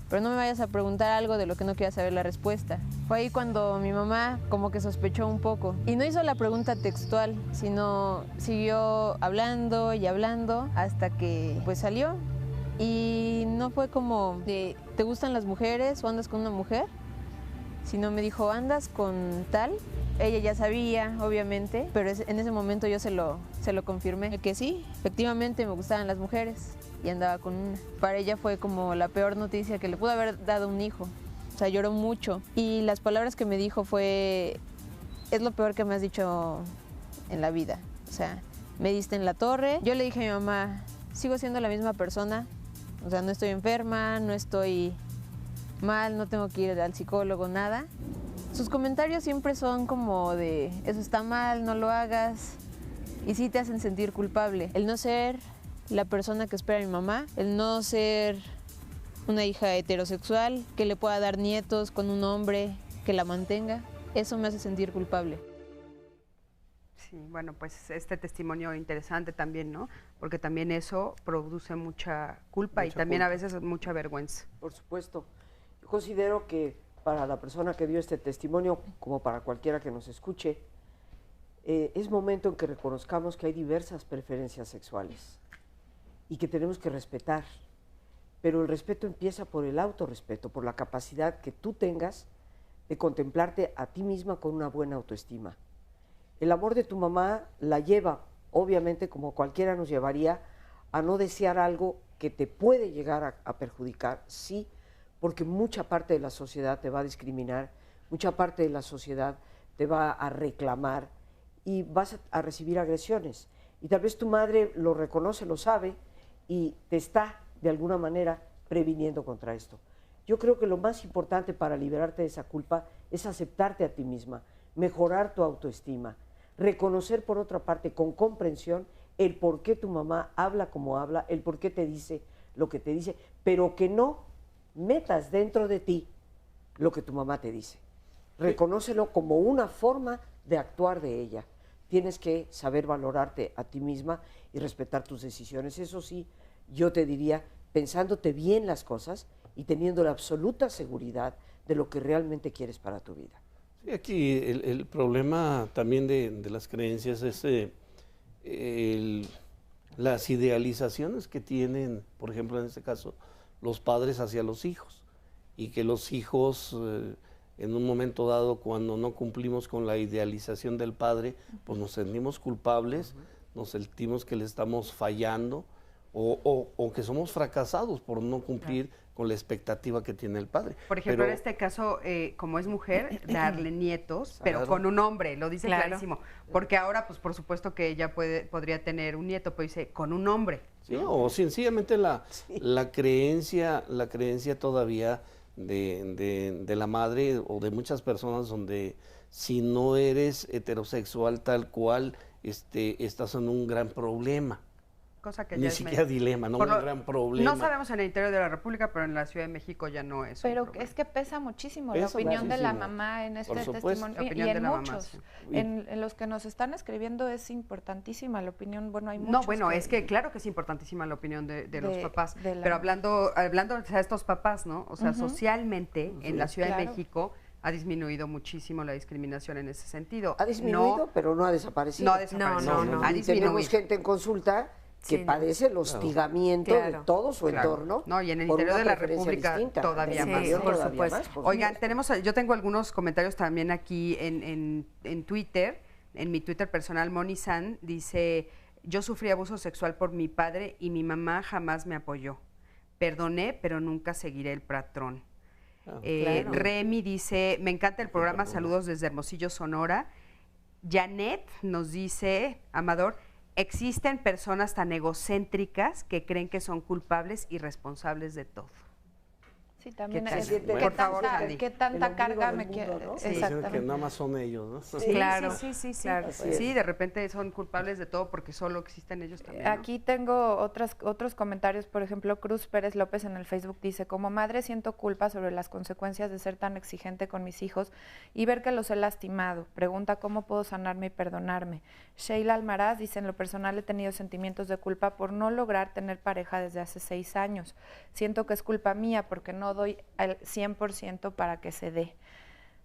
pero no me vayas a preguntar algo de lo que no quieras saber la respuesta. Fue ahí cuando mi mamá como que sospechó un poco y no hizo la pregunta textual, sino siguió hablando y hablando hasta que pues salió. Y no fue como de, ¿te gustan las mujeres o andas con una mujer? Sino me dijo, ¿andas con tal? Ella ya sabía, obviamente, pero en ese momento yo se lo confirmé, que sí, efectivamente me gustaban las mujeres y andaba con una. Para ella fue como la peor noticia que le pudo haber dado un hijo. O sea, lloró mucho y las palabras que me dijo fue, es lo peor que me has dicho en la vida. O sea, me diste en la torre. Yo le dije a mi mamá, sigo siendo la misma persona, o sea, no estoy enferma, no estoy mal, no tengo que ir al psicólogo, nada. Sus comentarios siempre son como de, eso está mal, no lo hagas, y sí te hacen sentir culpable. El no ser la persona que espera mi mamá, el no ser una hija heterosexual que le pueda dar nietos con un hombre que la mantenga, eso me hace sentir culpable. Sí, bueno, pues este testimonio interesante también, ¿no? Porque también eso produce mucha culpa y también a veces mucha vergüenza. Por supuesto. Yo considero que para la persona que dio este testimonio, como para cualquiera que nos escuche, es momento en que reconozcamos que hay diversas preferencias sexuales y que tenemos que respetar. Pero el respeto empieza por el autorrespeto, por la capacidad que tú tengas de contemplarte a ti misma con una buena autoestima. El amor de tu mamá la lleva, obviamente, como cualquiera nos llevaría, a no desear algo que te puede llegar a perjudicar, sí, porque mucha parte de la sociedad te va a discriminar, mucha parte de la sociedad te va a reclamar y vas a recibir agresiones. Y tal vez tu madre lo reconoce, lo sabe y te está, de alguna manera, previniendo contra esto. Yo creo que lo más importante para liberarte de esa culpa es aceptarte a ti misma, mejorar tu autoestima, reconocer por otra parte con comprensión el por qué tu mamá habla como habla, el por qué te dice lo que te dice, pero que no metas dentro de ti lo que tu mamá te dice. Reconócelo como una forma de actuar de ella. Tienes que saber valorarte a ti misma y respetar tus decisiones. Eso sí, yo te diría, pensándote bien las cosas y teniendo la absoluta seguridad de lo que realmente quieres para tu vida. Sí, aquí el problema también de las creencias es las idealizaciones que tienen, por ejemplo, en este caso, los padres hacia los hijos, y que los hijos en un momento dado, cuando no cumplimos con la idealización del padre, pues nos sentimos culpables, nos sentimos que le estamos fallando o que somos fracasados por no cumplir con la expectativa que tiene el padre. Por ejemplo, en este caso, como es mujer, darle nietos, pero con un hombre, lo dice clarísimo. Porque ahora, pues por supuesto que ella podría tener un nieto, pero dice, con un hombre. Sí, o sencillamente la creencia todavía de la madre o de muchas personas donde si no eres heterosexual tal cual, estás en un gran problema. Cosa que Ni ya siquiera dilema, no un gran problema. No sabemos en el interior de la República, pero en la Ciudad de México ya no es. Pero es que pesa muchísimo la opinión de la mamá en este testimonio y en muchos. En los que nos están escribiendo es importantísima la opinión. Bueno, hay muchos. No, bueno, es que claro que es importantísima la opinión de los papás. Pero hablando de estos papás, ¿no? O sea, socialmente en la Ciudad de México ha disminuido muchísimo la discriminación en ese sentido. Ha disminuido, pero no ha desaparecido. No ha desaparecido. No. Ha disminuido. Tenemos gente en consulta que padece el hostigamiento de todo su entorno. No, y en el interior de la República todavía más. Por supuesto. Oigan, yo tengo algunos comentarios también aquí en Twitter. En mi Twitter personal, Moni San dice, yo sufrí abuso sexual por mi padre y mi mamá jamás me apoyó. Perdoné, pero nunca seguiré el patrón. Remy dice, me encanta el programa, saludos desde Hermosillo, Sonora. Janet nos dice, Amador, existen personas tan egocéntricas que creen que son culpables y responsables de todo. Sí, también ¿Qué tanta carga me quiere? ¿no? Exactamente. Que nada más son ellos, ¿no? Sí, claro. Sí, de repente son culpables de todo porque solo existen ellos también, ¿no? Aquí tengo otros comentarios, por ejemplo, Cruz Pérez López en el Facebook dice, como madre siento culpa sobre las consecuencias de ser tan exigente con mis hijos y ver que los he lastimado. Pregunta cómo puedo sanarme y perdonarme. Sheila Almaraz dice, en lo personal he tenido sentimientos de culpa por no lograr tener pareja desde hace 6 años. Siento que es culpa mía porque no doy al 100% para que se dé.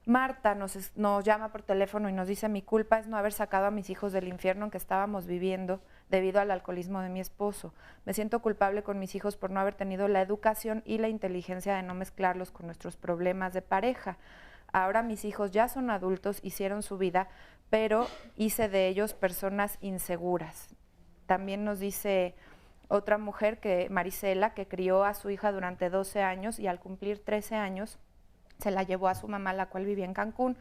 Marta nos llama por teléfono y nos dice: mi culpa es no haber sacado a mis hijos del infierno en que estábamos viviendo debido al alcoholismo de mi esposo. Me siento culpable con mis hijos por no haber tenido la educación y la inteligencia de no mezclarlos con nuestros problemas de pareja. Ahora mis hijos ya son adultos, hicieron su vida, pero hice de ellos personas inseguras. También nos dice otra mujer, Marisela, que crió a su hija durante 12 años y al cumplir 13 años se la llevó a su mamá, la cual vivía en Cancún,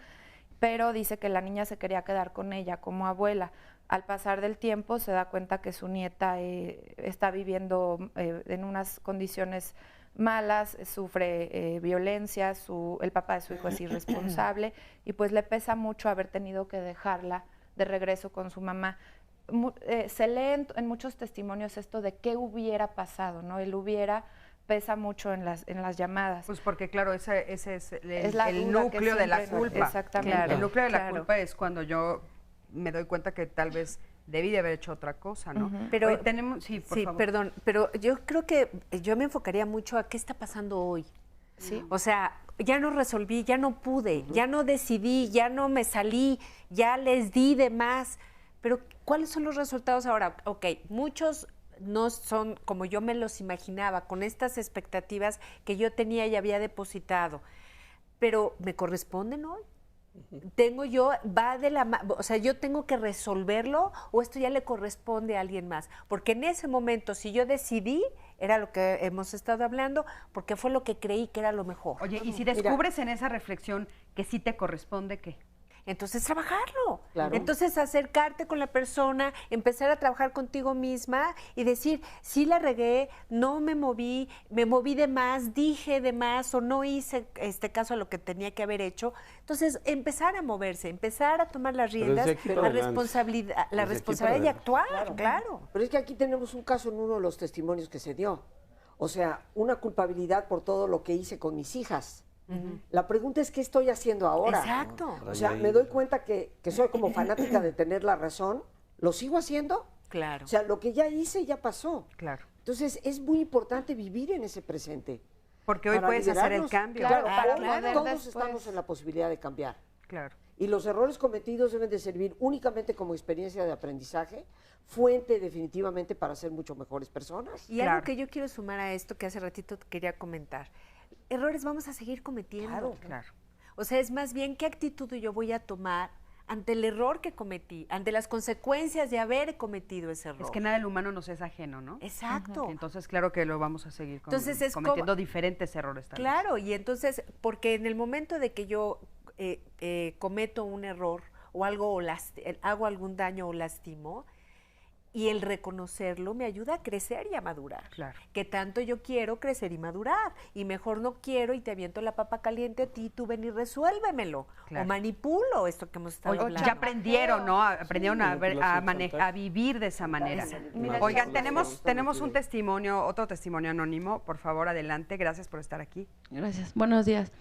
pero dice que la niña se quería quedar con ella como abuela. Al pasar del tiempo se da cuenta que su nieta está viviendo en unas condiciones malas, sufre violencia, el papá de su hijo es irresponsable y pues le pesa mucho haber tenido que dejarla de regreso con su mamá. Se lee en muchos testimonios esto de qué hubiera pasado, ¿no? El hubiera pesa mucho en las llamadas. Pues porque claro, ese es el duda núcleo de la culpa. Exactamente. Claro, el núcleo de la culpa es cuando yo me doy cuenta que tal vez debí de haber hecho otra cosa, ¿no? Pero hoy tenemos, sí, por favor. Perdón, pero yo creo que yo me enfocaría mucho a qué está pasando hoy. ¿Sí? O sea, ya no resolví, ya no pude, ya no decidí, ya no me salí, ya les di de más. Pero ¿cuáles son los resultados ahora? Ok, muchos no son como yo me los imaginaba, con estas expectativas que yo tenía y había depositado. Pero ¿me corresponden hoy? Tengo yo, o sea, yo tengo que resolverlo o esto ya le corresponde a alguien más. Porque en ese momento, si yo decidí, era lo que hemos estado hablando, porque fue lo que creí que era lo mejor. Oye, y si descubres en esa reflexión que sí te corresponde, ¿qué? Entonces trabajarlo, Claro. Entonces acercarte con la persona, empezar a trabajar contigo misma y decir, sí la regué, no me moví de más, dije de más o no hice caso a lo que tenía que haber hecho. Entonces empezar a moverse, empezar a tomar las riendas, la responsabilidad y actuar, claro. Pero es que aquí tenemos un caso en uno de los testimonios que se dio. O sea, una culpabilidad por todo lo que hice con mis hijas. La pregunta es, ¿qué estoy haciendo ahora? Exacto. O sea, me doy cuenta que soy como fanática de tener la razón. ¿Lo sigo haciendo? Claro. O sea, lo que ya hice ya pasó. Claro. Entonces, es muy importante vivir en ese presente. Porque hoy puedes hacer el liberarnos. cambio. Claro, todos estamos en la posibilidad de cambiar. Claro. Y los errores cometidos deben de servir únicamente como experiencia de aprendizaje, fuente definitivamente para ser mucho mejores personas. Y algo que yo quiero sumar a esto que hace ratito te quería comentar. Errores vamos a seguir cometiendo. Claro. O sea, es más bien qué actitud yo voy a tomar ante el error que cometí, ante las consecuencias de haber cometido ese error. Es que nada del humano nos es ajeno, ¿no? Exacto. Entonces, claro que lo vamos a seguir Entonces, cometiendo diferentes errores también. Claro, y entonces, porque en el momento de que yo cometo un error o algo hago algún daño o lastimo, y el reconocerlo me ayuda a crecer y a madurar. Claro. Que tanto yo quiero crecer y madurar. Y mejor no quiero y te aviento la papa caliente a ti, tú ven y resuélvemelo. Claro. O manipulo esto que hemos estado hablando. Ya aprendieron, ¿no? Aprendieron a vivir de esa manera. Oigan, tenemos un testimonio, otro testimonio anónimo. Por favor, adelante. Gracias por estar aquí. Gracias. Buenos días.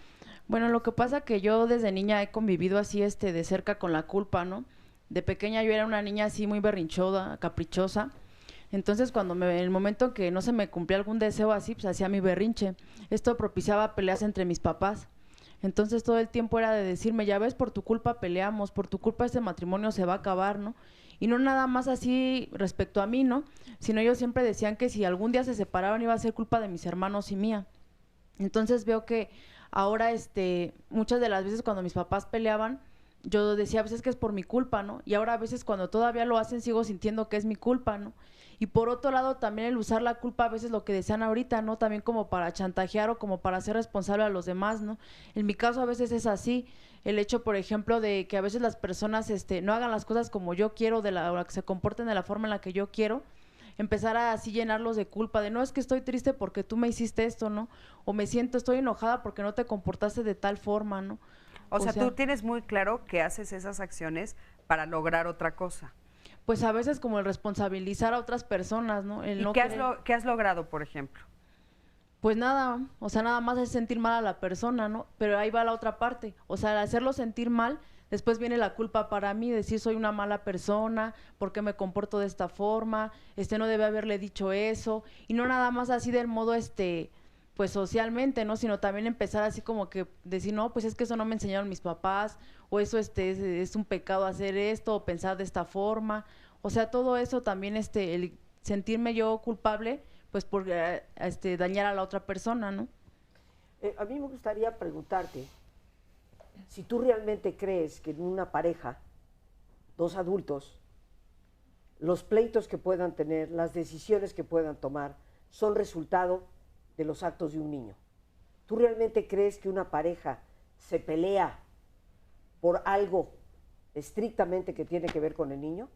Bueno, lo que pasa que yo desde niña he convivido así de cerca con la culpa, ¿no? De pequeña yo era una niña así muy berrinchuda, caprichosa. Entonces, en el momento que no se me cumplía algún deseo así, pues hacía mi berrinche. Esto propiciaba peleas entre mis papás. Entonces, todo el tiempo era de decirme, ya ves, por tu culpa peleamos, por tu culpa este matrimonio se va a acabar, ¿no? Y no nada más así respecto a mí, ¿no? Sino ellos siempre decían que si algún día se separaban iba a ser culpa de mis hermanos y mía. Entonces, veo que ahora, muchas de las veces cuando mis papás peleaban, yo decía, a veces que es por mi culpa, ¿no? Y ahora a veces cuando todavía lo hacen sigo sintiendo que es mi culpa, ¿no? Y por otro lado también el usar la culpa a veces lo que decían ahorita, ¿no? También como para chantajear o como para ser responsable a los demás, ¿no? En mi caso a veces es así, el hecho, por ejemplo, de que a veces las personas no hagan las cosas como yo quiero, o que se comporten de la forma en la que yo quiero, empezar a así llenarlos de culpa, de no, es que estoy triste porque tú me hiciste esto, ¿no? O estoy enojada porque no te comportaste de tal forma, ¿no? O sea, tú tienes muy claro que haces esas acciones para lograr otra cosa. Pues a veces como el responsabilizar a otras personas, ¿no? ¿Y qué has logrado, por ejemplo? Pues nada, o sea, nada más es sentir mal a la persona, ¿no? Pero ahí va la otra parte. O sea, al hacerlo sentir mal, después viene la culpa para mí, decir soy una mala persona, ¿por qué me comporto de esta forma? No debe haberle dicho eso. Y no nada más así del modo, pues socialmente, ¿no? Sino también empezar así como que decir, no, pues es que eso no me enseñaron mis papás, o eso es un pecado hacer esto, o pensar de esta forma. O sea, todo eso también, el sentirme yo culpable, pues por dañar a la otra persona, ¿no? A mí me gustaría preguntarte si tú realmente crees que en una pareja, dos adultos, los pleitos que puedan tener, las decisiones que puedan tomar, son resultado de los actos de un niño. ¿Tú realmente crees que una pareja se pelea por algo estrictamente que tiene que ver con el niño?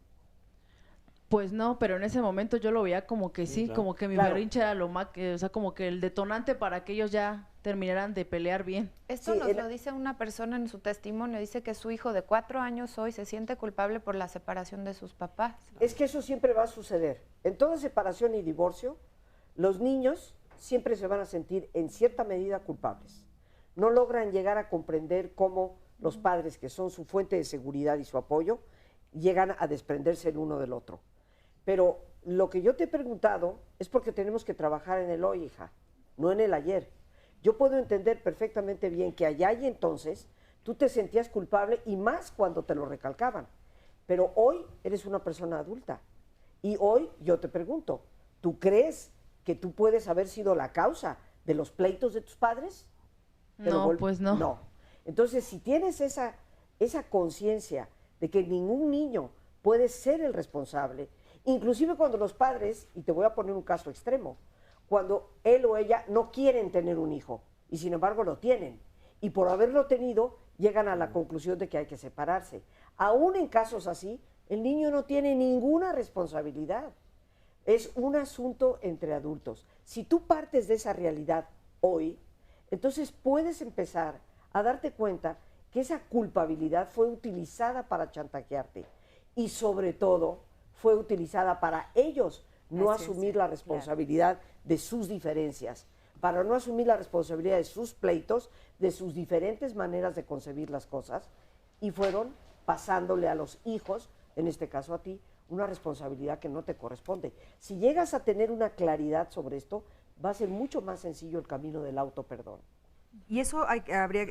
Pues no, pero en ese momento yo lo veía como que sí, claro. como que mi Claro. berrinche era lo más, o sea, como que el detonante para que ellos ya terminaran de pelear bien. Esto nos lo dice una persona en su testimonio, dice que su hijo de 4 años hoy se siente culpable por la separación de sus papás. Es que eso siempre va a suceder. En toda separación y divorcio, los niños siempre se van a sentir en cierta medida culpables. No logran llegar a comprender cómo los padres, que son su fuente de seguridad y su apoyo, llegan a desprenderse el uno del otro. Pero lo que yo te he preguntado es porque tenemos que trabajar en el hoy, hija, no en el ayer. Yo puedo entender perfectamente bien que allá y entonces tú te sentías culpable, y más cuando te lo recalcaban. Pero hoy eres una persona adulta. Y hoy yo te pregunto, ¿tú crees que tú puedes haber sido la causa de los pleitos de tus padres? No, pues no. No. Entonces, si tienes esa conciencia de que ningún niño puede ser el responsable, inclusive cuando los padres, y te voy a poner un caso extremo, cuando él o ella no quieren tener un hijo y sin embargo lo tienen, y por haberlo tenido llegan a la conclusión de que hay que separarse. Aún en casos así, el niño no tiene ninguna responsabilidad. Es un asunto entre adultos. Si tú partes de esa realidad hoy, entonces puedes empezar a darte cuenta que esa culpabilidad fue utilizada para chantajearte, y sobre todo fue utilizada para ellos no asumir la responsabilidad de sus diferencias, para no asumir la responsabilidad de sus pleitos, de sus diferentes maneras de concebir las cosas, y fueron pasándole a los hijos, en este caso a ti, una responsabilidad que no te corresponde. Si llegas a tener una claridad sobre esto, va a ser mucho más sencillo el camino del autoperdón. Y eso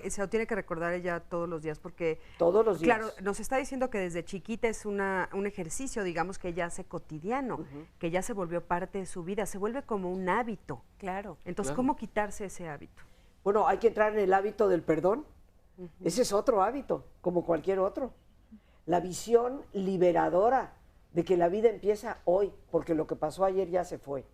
se lo tiene que recordar ella todos los días, porque todos los días. Claro, nos está diciendo que desde chiquita es un ejercicio, digamos, que ella hace cotidiano, que ya se volvió parte de su vida, se vuelve como un hábito. Claro. Entonces, Claro. ¿cómo quitarse ese hábito? Bueno, hay que entrar en el hábito del perdón. Ese es otro hábito, como cualquier otro. La visión liberadora de que la vida empieza hoy, porque lo que pasó ayer ya se fue.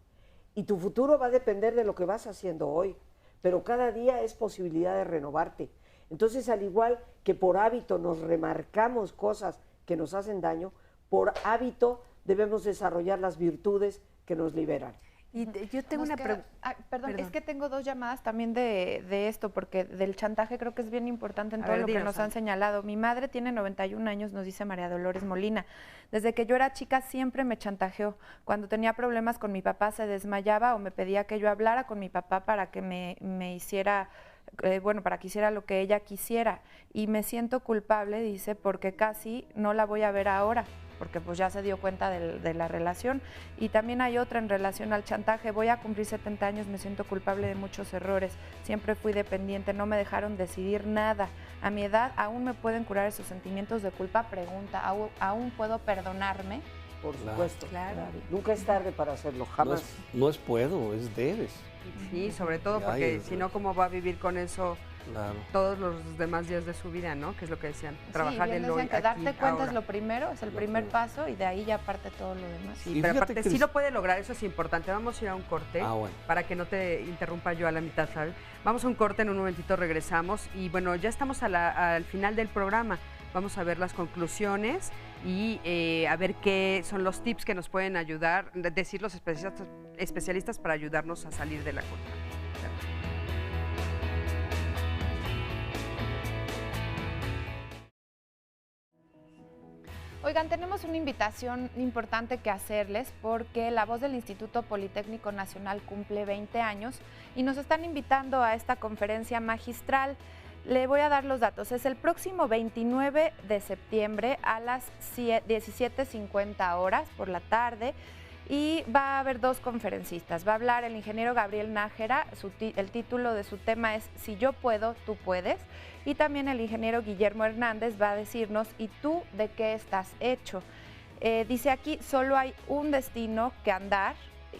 Y tu futuro va a depender de lo que vas haciendo hoy. Pero cada día es posibilidad de renovarte. Entonces, al igual que por hábito nos remarcamos cosas que nos hacen daño, por hábito debemos desarrollar las virtudes que nos liberan. Y yo tengo una pregunta. Perdón, es que tengo 2 llamadas también de esto, porque del chantaje creo que es bien importante en todo lo que nos han señalado. Mi madre tiene 91 años, nos dice María Dolores Molina. Desde que yo era chica siempre me chantajeó. Cuando tenía problemas con mi papá se desmayaba o me pedía que yo hablara con mi papá para que me hiciera, para que hiciera lo que ella quisiera. Y me siento culpable, dice, porque casi no la voy a ver ahora, porque pues ya se dio cuenta de la relación. Y también hay otra en relación al chantaje. Voy a cumplir 70 años, me siento culpable de muchos errores. Siempre fui dependiente, no me dejaron decidir nada. A mi edad, ¿aún me pueden curar esos sentimientos de culpa? Pregunta, ¿aún puedo perdonarme? Por supuesto. Claro. Nunca es tarde para hacerlo, jamás. No es puedo, es debes. Sí, sobre todo porque si no, ¿cómo va a vivir con eso todos los demás días de su vida, ¿no? Que es lo que decían, trabajar bien el hoy, decían que darte aquí, cuenta ahora. es lo primero, es el primer paso, y de ahí ya parte todo lo demás. Sí, pero aparte sí lo puede lograr, eso es importante. Vamos a ir a un corte para que no te interrumpa yo a la mitad, ¿sabes? Vamos a un corte, en un momentito regresamos y bueno, ya estamos al final del programa. Vamos a ver las conclusiones y a ver qué son los tips que nos pueden ayudar, decir los especialistas para ayudarnos a salir de la culpa. Oigan, tenemos una invitación importante que hacerles porque La Voz del Instituto Politécnico Nacional cumple 20 años y nos están invitando a esta conferencia magistral. Le voy a dar los datos. Es el próximo 29 de septiembre a las 17:50 horas por la tarde. y va a haber 2 conferencistas. Va a hablar el ingeniero Gabriel Nájera, el título de su tema es Si yo puedo, tú puedes, y también el ingeniero Guillermo Hernández va a decirnos ¿y tú de qué estás hecho? Dice aquí, solo hay un destino que andar.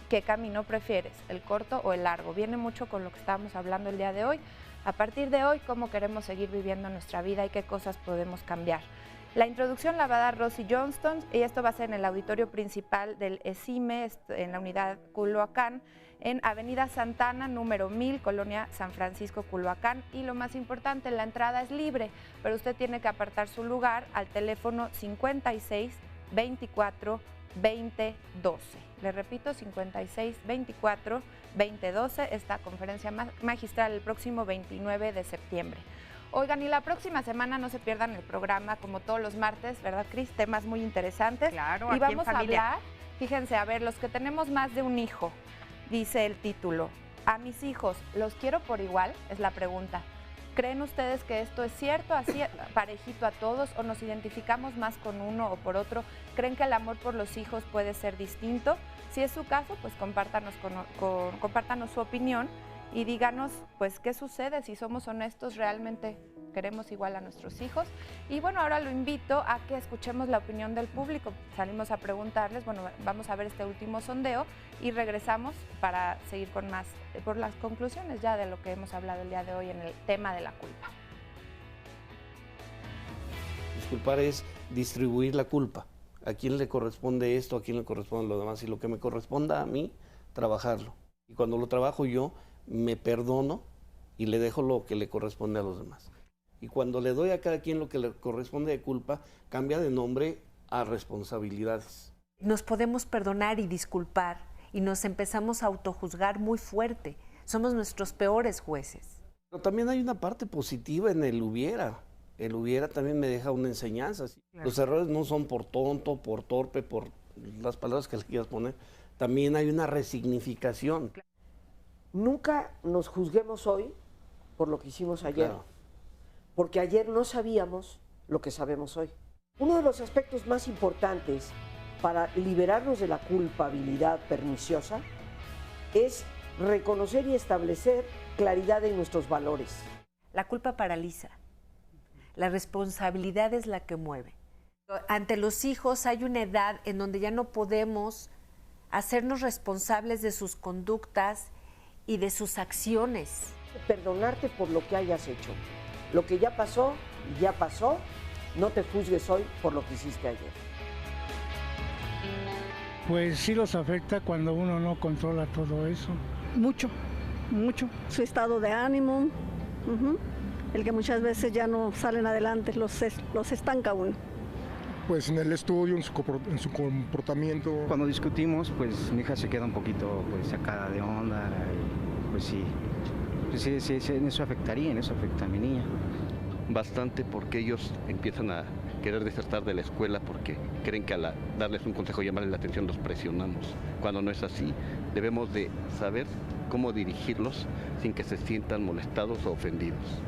¿Qué camino prefieres, el corto o el largo? Viene mucho con lo que estábamos hablando el día de hoy. A partir de hoy, cómo queremos seguir viviendo nuestra vida y qué cosas podemos cambiar. La introducción la va a dar Rosy Johnston y esto va a ser en el auditorio principal del ESIME, en la unidad Culhuacán, en Avenida Santana, número 1000, Colonia San Francisco, Culhuacán. Y lo más importante, la entrada es libre, pero usted tiene que apartar su lugar al teléfono 56 24 20 12. Le repito, 56 24 20 12, esta conferencia magistral el próximo 29 de septiembre. Oigan, y la próxima semana no se pierdan el programa, como todos los martes, ¿verdad, Cris? Temas muy interesantes. Claro, y aquí en vamos a familia. hablar, fíjense, a ver, los que tenemos más de un hijo, dice el título. A mis hijos, ¿los quiero por igual? Es la pregunta. ¿Creen ustedes que esto es cierto, así parejito a todos, o nos identificamos más con uno o por otro? ¿Creen que el amor por los hijos puede ser distinto? Si es su caso, pues compártanos su opinión y díganos, pues, qué sucede, si somos honestos, realmente queremos igual a nuestros hijos. Y bueno, ahora lo invito a que escuchemos la opinión del público. Salimos a preguntarles, bueno, vamos a ver este último sondeo y regresamos para seguir con más, por las conclusiones ya de lo que hemos hablado el día de hoy en el tema de la culpa. Disculpar es distribuir la culpa. ¿A quién le corresponde esto? ¿A quién le corresponde lo demás? Y lo que me corresponda a mí, trabajarlo. Y cuando lo trabajo yo, me perdono y le dejo lo que le corresponde a los demás. Y cuando le doy a cada quien lo que le corresponde de culpa, cambia de nombre a responsabilidades. Nos podemos perdonar y disculpar y nos empezamos a autojuzgar muy fuerte. Somos nuestros peores jueces. Pero también hay una parte positiva en el hubiera. El hubiera también me deja una enseñanza. Claro. Los errores no son por tonto, por torpe, por las palabras que le quieras poner. También hay una resignificación. Nunca nos juzguemos hoy por lo que hicimos ayer. Claro. Porque ayer no sabíamos lo que sabemos hoy. Uno de los aspectos más importantes para liberarnos de la culpabilidad perniciosa es reconocer y establecer claridad en nuestros valores. La culpa paraliza. La responsabilidad es la que mueve. Ante los hijos hay una edad en donde ya no podemos hacernos responsables de sus conductas y de sus acciones. Perdonarte por lo que hayas hecho. Lo que ya pasó, no te juzgues hoy por lo que hiciste ayer. Pues sí los afecta cuando uno no controla todo eso. Mucho, mucho. Su estado de ánimo, el que muchas veces ya no salen adelante, los estanca uno. Pues en el estudio, en su comportamiento. Cuando discutimos, pues mi hija se queda un poquito sacada de onda y pues sí. Sí, en eso afecta a mi niña. Bastante, porque ellos empiezan a querer desertar de la escuela porque creen que al darles un consejo y llamarles la atención los presionamos. Cuando no es así, debemos de saber cómo dirigirlos sin que se sientan molestados o ofendidos.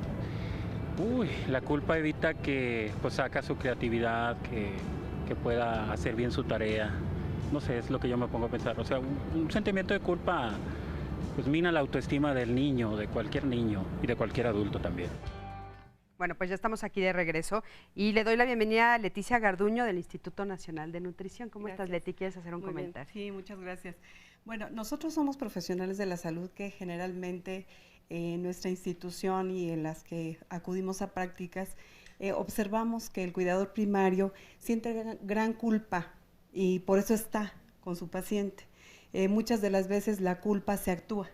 La culpa evita que saca su creatividad, que pueda hacer bien su tarea. No sé, es lo que yo me pongo a pensar. O sea, un sentimiento de culpa pues mina la autoestima del niño, de cualquier niño y de cualquier adulto también. Bueno, pues ya estamos aquí de regreso y le doy la bienvenida a Leticia Garduño del Instituto Nacional de Nutrición. ¿Cómo estás, Leti? ¿Quieres hacer un comentario? Bien. Sí, muchas gracias. Bueno, nosotros somos profesionales de la salud que generalmente en nuestra institución y en las que acudimos a prácticas observamos que el cuidador primario siente gran culpa y por eso está con su paciente. Muchas de las veces la culpa se actúa.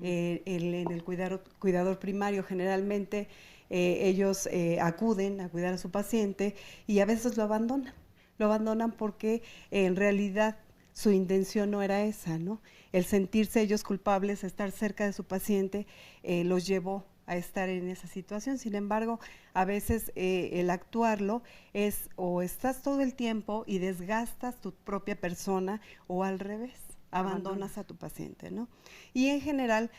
En el cuidador primario generalmente ellos acuden a cuidar a su paciente y a veces lo abandonan porque en realidad su intención no era esa, ¿no? El sentirse ellos culpables, estar cerca de su paciente, los llevó a estar en esa situación. Sin embargo, a veces el actuarlo es o estás todo el tiempo y desgastas tu propia persona o al revés. Abandonas a tu paciente, ¿no? Y en general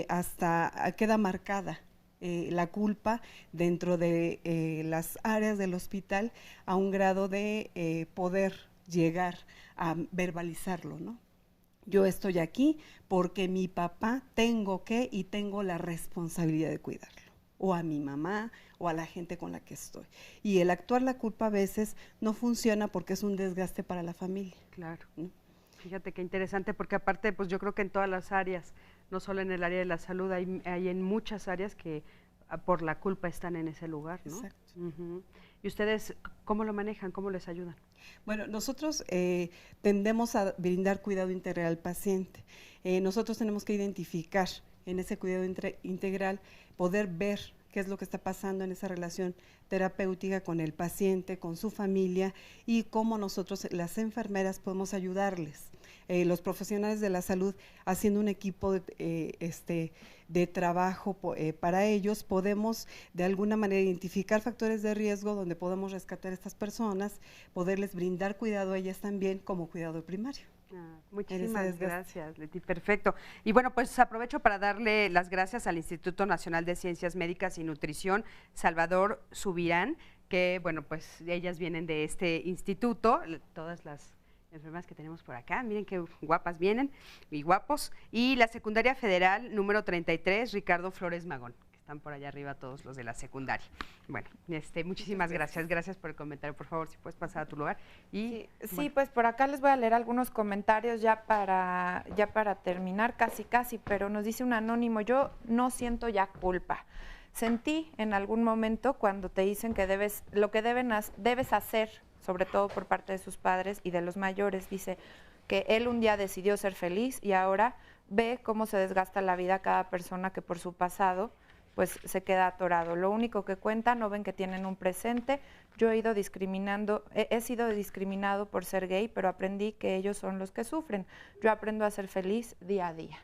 hasta queda marcada la culpa dentro de las áreas del hospital a un grado de poder llegar a verbalizarlo, ¿no? Yo estoy aquí porque mi papá tengo que y tengo la responsabilidad de cuidarlo, o a mi mamá, o a la gente con la que estoy. Y el actuar la culpa a veces no funciona porque es un desgaste para la familia. Claro. Fíjate qué interesante, porque aparte, pues yo creo que en todas las áreas, no solo en el área de la salud, hay en muchas áreas que por la culpa están en ese lugar, ¿no? Exacto. ¿Y ustedes cómo lo manejan? ¿Cómo les ayudan? Bueno, nosotros tendemos a brindar cuidado integral al paciente. Nosotros tenemos que identificar en ese cuidado integral, poder ver qué es lo que está pasando en esa relación terapéutica con el paciente, con su familia, y cómo nosotros, las enfermeras, podemos ayudarles. Los profesionales de la salud, haciendo un equipo de trabajo para ellos, podemos de alguna manera identificar factores de riesgo donde podemos rescatar a estas personas, poderles brindar cuidado a ellas también como cuidado primario. Muchísimas gracias, Leti. Perfecto. Y bueno, pues aprovecho para darle las gracias al Instituto Nacional de Ciencias Médicas y Nutrición, Salvador Subirán, que bueno, pues ellas vienen de este instituto, todas las enfermeras que tenemos por acá, miren qué guapas vienen y guapos, y la Secundaria Federal número 33, Ricardo Flores Magón, que están por allá arriba todos los de la secundaria. Bueno, muchísimas gracias por el comentario. Por favor, si puedes pasar a tu lugar. Y sí, bueno, pues por acá les voy a leer algunos comentarios ya para terminar, casi, pero nos dice un anónimo: yo no siento ya culpa. Sentí en algún momento cuando te dicen que debes hacer, sobre todo por parte de sus padres y de los mayores. Dice que él un día decidió ser feliz y ahora ve cómo se desgasta la vida cada persona que por su pasado pues se queda atorado. Lo único que cuenta, no ven que tienen un presente. Yo he sido discriminado por ser gay, pero aprendí que ellos son los que sufren. Yo aprendo a ser feliz día a día.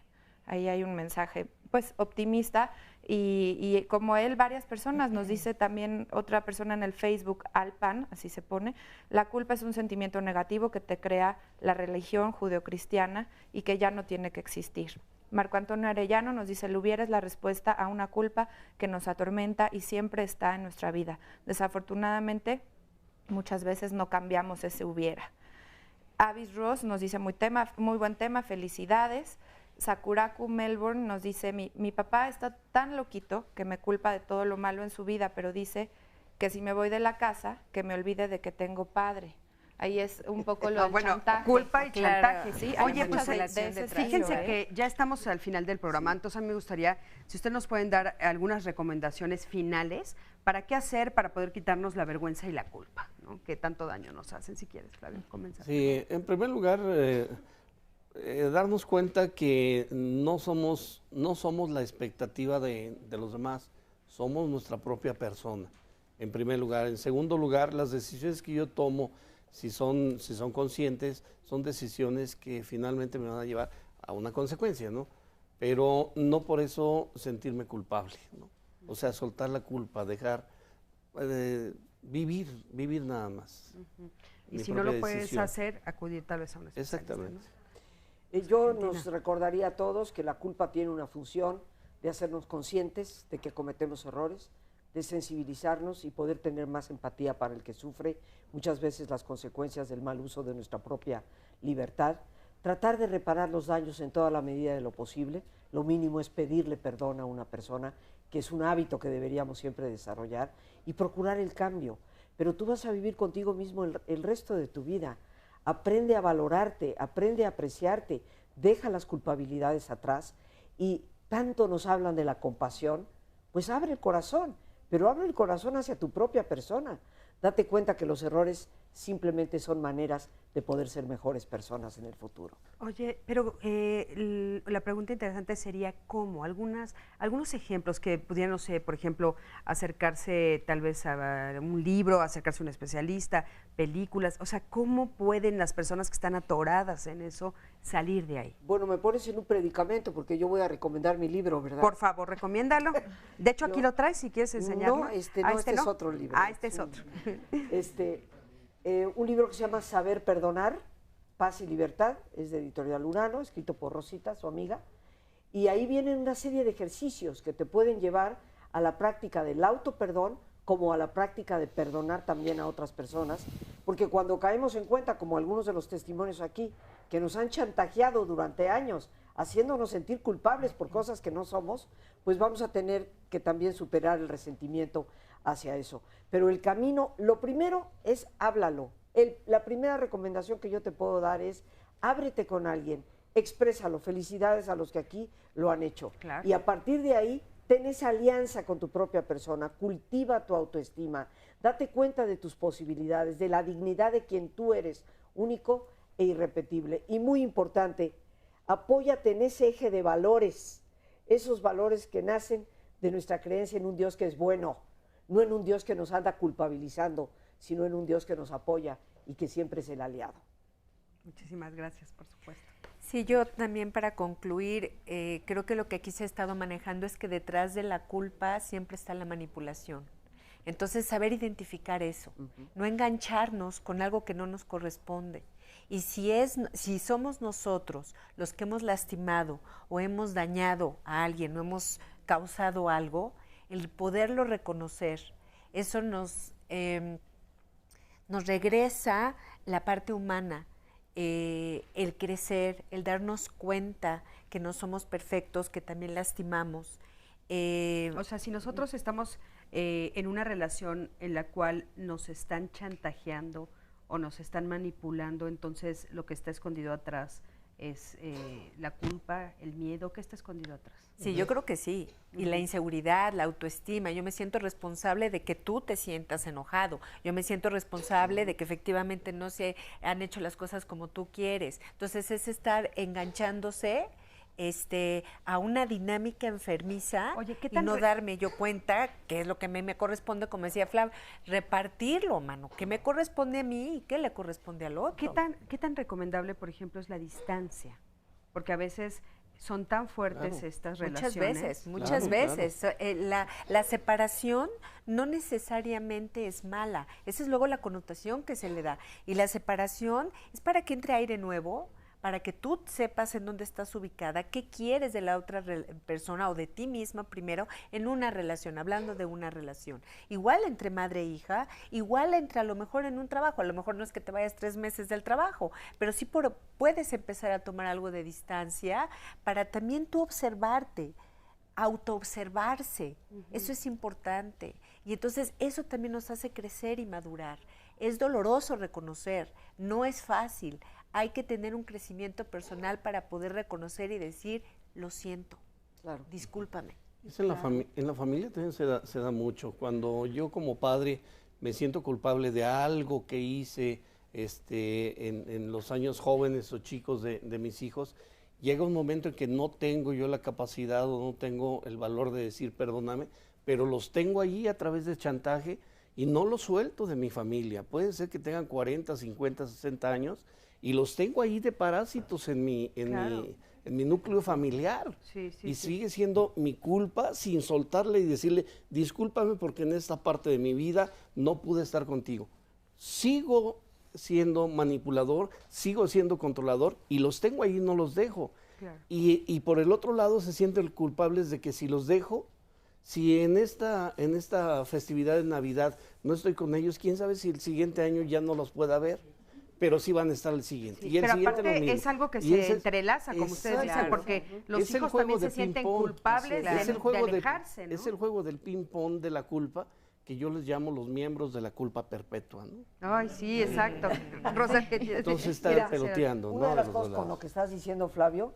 Ahí hay un mensaje pues optimista, y como él, varias personas. Nos dice también otra persona en el Facebook, Alpan, así se pone: la culpa es un sentimiento negativo que te crea la religión judeocristiana y que ya no tiene que existir. Marco Antonio Arellano nos dice: el hubiera es la respuesta a una culpa que nos atormenta y siempre está en nuestra vida. Desafortunadamente, muchas veces no cambiamos ese hubiera. Avis Ross nos dice: muy buen tema, felicidades. Sakuraku Melbourne nos dice: mi papá está tan loquito que me culpa de todo lo malo en su vida, pero dice que si me voy de la casa, que me olvide de que tengo padre. Ahí es un poco lo del chantaje. Culpa y chantaje. Sí, oye, pues fíjense que ya estamos al final del programa, entonces a mí me gustaría, si ustedes nos pueden dar algunas recomendaciones finales para qué hacer para poder quitarnos la vergüenza y la culpa, ¿no? Que tanto daño nos hacen. Si quieres, Flavio, comenzar. Sí, en primer lugar, darnos cuenta que no somos la expectativa de los demás, somos nuestra propia persona, en primer lugar. En segundo lugar, las decisiones que yo tomo, si son conscientes, son decisiones que finalmente me van a llevar a una consecuencia, ¿no? Pero no por eso sentirme culpable, ¿no? O sea, soltar la culpa, dejar vivir nada más. Y si no lo puedes hacer, acudir tal vez a un especialista. Exactamente. ¿No? Yo nos recordaría a todos que la culpa tiene una función de hacernos conscientes de que cometemos errores, de sensibilizarnos y poder tener más empatía para el que sufre muchas veces las consecuencias del mal uso de nuestra propia libertad, tratar de reparar los daños en toda la medida de lo posible. Lo mínimo es pedirle perdón a una persona, que es un hábito que deberíamos siempre desarrollar, y procurar el cambio. Pero tú vas a vivir contigo mismo el resto de tu vida. Aprende a valorarte, aprende a apreciarte, deja las culpabilidades atrás, y tanto nos hablan de la compasión, pues abre el corazón, pero abre el corazón hacia tu propia persona. Date cuenta que los errores simplemente son maneras de poder ser mejores personas en el futuro. Oye, pero la pregunta interesante sería ¿cómo? Algunos ejemplos que pudieran, no sé, por ejemplo, acercarse tal vez a un libro, acercarse a un especialista, películas, o sea, ¿cómo pueden las personas que están atoradas en eso salir de ahí? Bueno, me pones en un predicamento porque yo voy a recomendar mi libro, ¿verdad? Por favor, recomiéndalo. De hecho, aquí lo traes, si quieres enseñarlo. No, este es otro libro. Este es otro. Un libro que se llama Saber Perdonar, Paz y Libertad, es de Editorial Urano, escrito por Rosita, su amiga, y ahí vienen una serie de ejercicios que te pueden llevar a la práctica del autoperdón como a la práctica de perdonar también a otras personas, porque cuando caemos en cuenta, como algunos de los testimonios aquí, que nos han chantajeado durante años, haciéndonos sentir culpables por cosas que no somos, pues vamos a tener que también superar el resentimiento hacia eso. Pero el camino, lo primero es háblalo. La primera recomendación que yo te puedo dar es ábrete con alguien, exprésalo. Felicidades a los que aquí lo han hecho. Claro. Y a partir de ahí, ten esa alianza con tu propia persona, cultiva tu autoestima, date cuenta de tus posibilidades, de la dignidad de quien tú eres, único e irrepetible. Y muy importante, apóyate en ese eje de valores, esos valores que nacen de nuestra creencia en un Dios que es bueno, no en un Dios que nos anda culpabilizando, sino en un Dios que nos apoya y que siempre es el aliado. Muchísimas gracias, por supuesto. Sí, yo también para concluir, creo que lo que aquí se ha estado manejando es que detrás de la culpa siempre está la manipulación. Entonces, saber identificar eso, no engancharnos con algo que no nos corresponde. Y si somos nosotros los que hemos lastimado o hemos dañado a alguien o hemos causado algo, el poderlo reconocer, eso nos regresa la parte humana, el crecer, el darnos cuenta que no somos perfectos, que también lastimamos. O sea, si nosotros estamos en una relación en la cual nos están chantajeando o nos están manipulando, entonces lo que está escondido atrás es la culpa, el miedo. ¿Qué está escondido atrás? Sí, yo creo que sí. Y la inseguridad, la autoestima. Yo me siento responsable de que tú te sientas enojado. Yo me siento responsable de que efectivamente no se han hecho las cosas como tú quieres. Entonces es estar enganchándose a una dinámica enfermiza. Oye, ¿qué y tan no darme yo cuenta qué es lo que me corresponde, como decía Flav, repartirlo, mano, qué me corresponde a mí y qué le corresponde al otro. ¿Qué tan recomendable, por ejemplo, es la distancia? Porque a veces son tan fuertes estas relaciones. Muchas veces. La separación no necesariamente es mala. Esa es luego la connotación que se le da. Y la separación es para que entre aire nuevo, para que tú sepas en dónde estás ubicada, qué quieres de la otra persona o de ti misma primero en una relación, hablando de una relación. Igual entre madre e hija, igual entre a lo mejor en un trabajo, a lo mejor no es que te vayas 3 meses del trabajo, pero sí puedes empezar a tomar algo de distancia para también tú observarte, autoobservarse. Eso es importante. Y entonces eso también nos hace crecer y madurar. Es doloroso reconocer, no es fácil. Hay que tener un crecimiento personal para poder reconocer y decir, lo siento, discúlpame. En la familia también se da mucho. Cuando yo como padre me siento culpable de algo que hice en los años jóvenes o chicos de mis hijos, llega un momento en que no tengo yo la capacidad o no tengo el valor de decir perdóname, pero los tengo allí a través de chantaje y no los suelto de mi familia. Puede ser que tengan 40, 50, 60 años y los tengo ahí de parásitos en mi núcleo familiar. Y sigue siendo mi culpa sin soltarle y decirle, discúlpame porque en esta parte de mi vida no pude estar contigo. Sigo siendo manipulador, sigo siendo controlador y los tengo ahí y no los dejo. Y por el otro lado se sienten culpables de que si los dejo, si en esta festividad de Navidad no estoy con ellos, quién sabe si el siguiente año ya no los pueda ver, pero sí van a estar el siguiente. Y el pero siguiente aparte es algo que se entrelaza, como ustedes dicen, porque los hijos también se sienten culpables de alejarse, ¿no? Es el juego del ping-pong de la culpa, que yo les llamo los miembros de la culpa perpetua, ¿no? Ay, sí, exacto. Rosa, entonces está peloteando, una de las cosas con lo que estás diciendo, Flavio,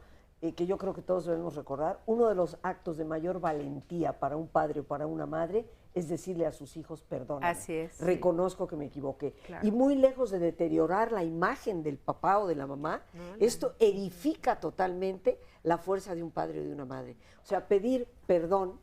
que yo creo que todos debemos recordar, uno de los actos de mayor valentía para un padre o para una madre es decirle a sus hijos, perdóname. Así es. Reconozco que me equivoqué. Y muy lejos de deteriorar la imagen del papá o de la mamá, esto edifica totalmente la fuerza de un padre o de una madre. O sea, pedir perdón,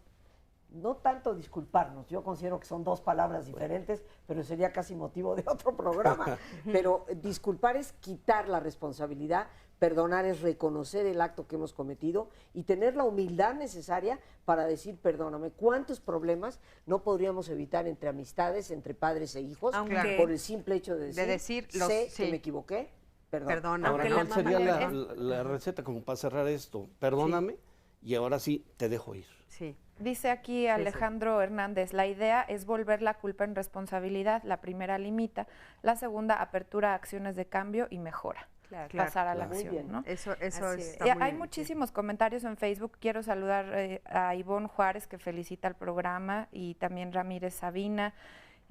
no tanto disculparnos, yo considero que son 2 palabras diferentes, pero sería casi motivo de otro programa. Pero disculpar es quitar la responsabilidad, perdonar es reconocer el acto que hemos cometido y tener la humildad necesaria para decir perdóname. ¿Cuántos problemas no podríamos evitar entre amistades, entre padres e hijos, por el simple hecho de decir que me equivoqué? Perdón. Ahora, ¿cuál sería la receta como para cerrar esto? Perdóname y ahora sí te dejo ir. Sí. Dice aquí Alejandro Hernández, la idea es volver la culpa en responsabilidad. La primera limita, la segunda apertura a acciones de cambio y mejora. Pasar a la acción, ¿no? Eso hay muchísimos comentarios en Facebook. Quiero saludar a Ivonne Juárez, que felicita el programa, y también Ramírez Sabina.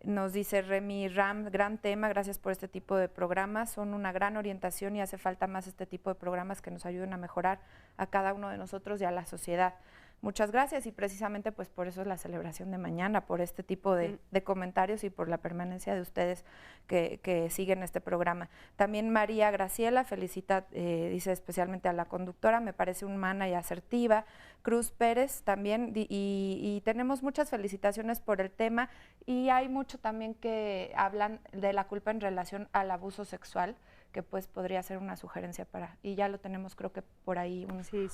Nos dice Remy Ram, gran tema, gracias por este tipo de programas, son una gran orientación y hace falta más este tipo de programas que nos ayuden a mejorar a cada uno de nosotros y a la sociedad. Muchas gracias, y precisamente pues por eso es la celebración de mañana, por este tipo de comentarios y por la permanencia de ustedes que siguen este programa. También María Graciela felicita, dice especialmente a la conductora, me parece humana y asertiva. Cruz Pérez también, y tenemos muchas felicitaciones por el tema, y hay mucho también que hablan de la culpa en relación al abuso sexual, que pues podría ser una sugerencia para, y ya lo tenemos creo que por ahí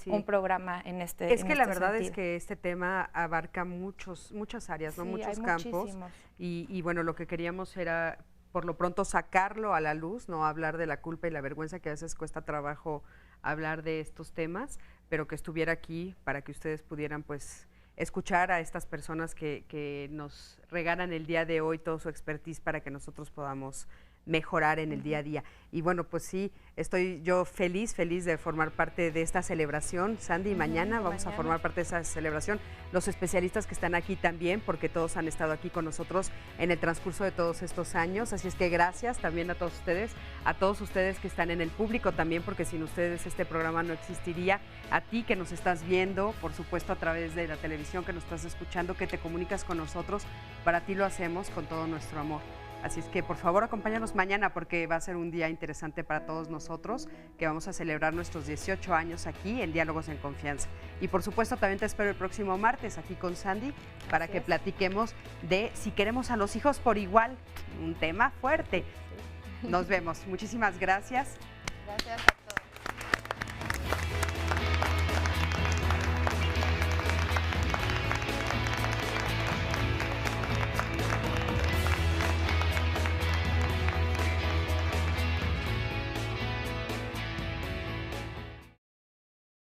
un programa en este Es que la verdad sentido. es que este tema abarca muchas áreas, ¿no? Sí, muchos hay campos, muchísimos. y bueno, lo que queríamos era por lo pronto sacarlo a la luz, no hablar de la culpa y la vergüenza, que a veces cuesta trabajo hablar de estos temas, pero que estuviera aquí para que ustedes pudieran pues escuchar a estas personas que nos regalan el día de hoy todo su expertise para que nosotros podamos mejorar en el día a día. Y bueno, pues sí, estoy yo feliz de formar parte de esta celebración. Sandy, mañana vamos a formar parte de esa celebración. Los especialistas que están aquí también, porque todos han estado aquí con nosotros en el transcurso de todos estos años. Así es que gracias también a todos ustedes que están en el público también, porque sin ustedes este programa no existiría. A ti que nos estás viendo, por supuesto a través de la televisión, que nos estás escuchando, que te comunicas con nosotros, para ti lo hacemos con todo nuestro amor. Así es que por favor acompáñanos mañana, porque va a ser un día interesante para todos nosotros, que vamos a celebrar nuestros 18 años aquí en Diálogos en Confianza. Y por supuesto también te espero el próximo martes aquí con Sandy para que platiquemos de si queremos a los hijos por igual, un tema fuerte. Nos vemos. Muchísimas gracias. Gracias.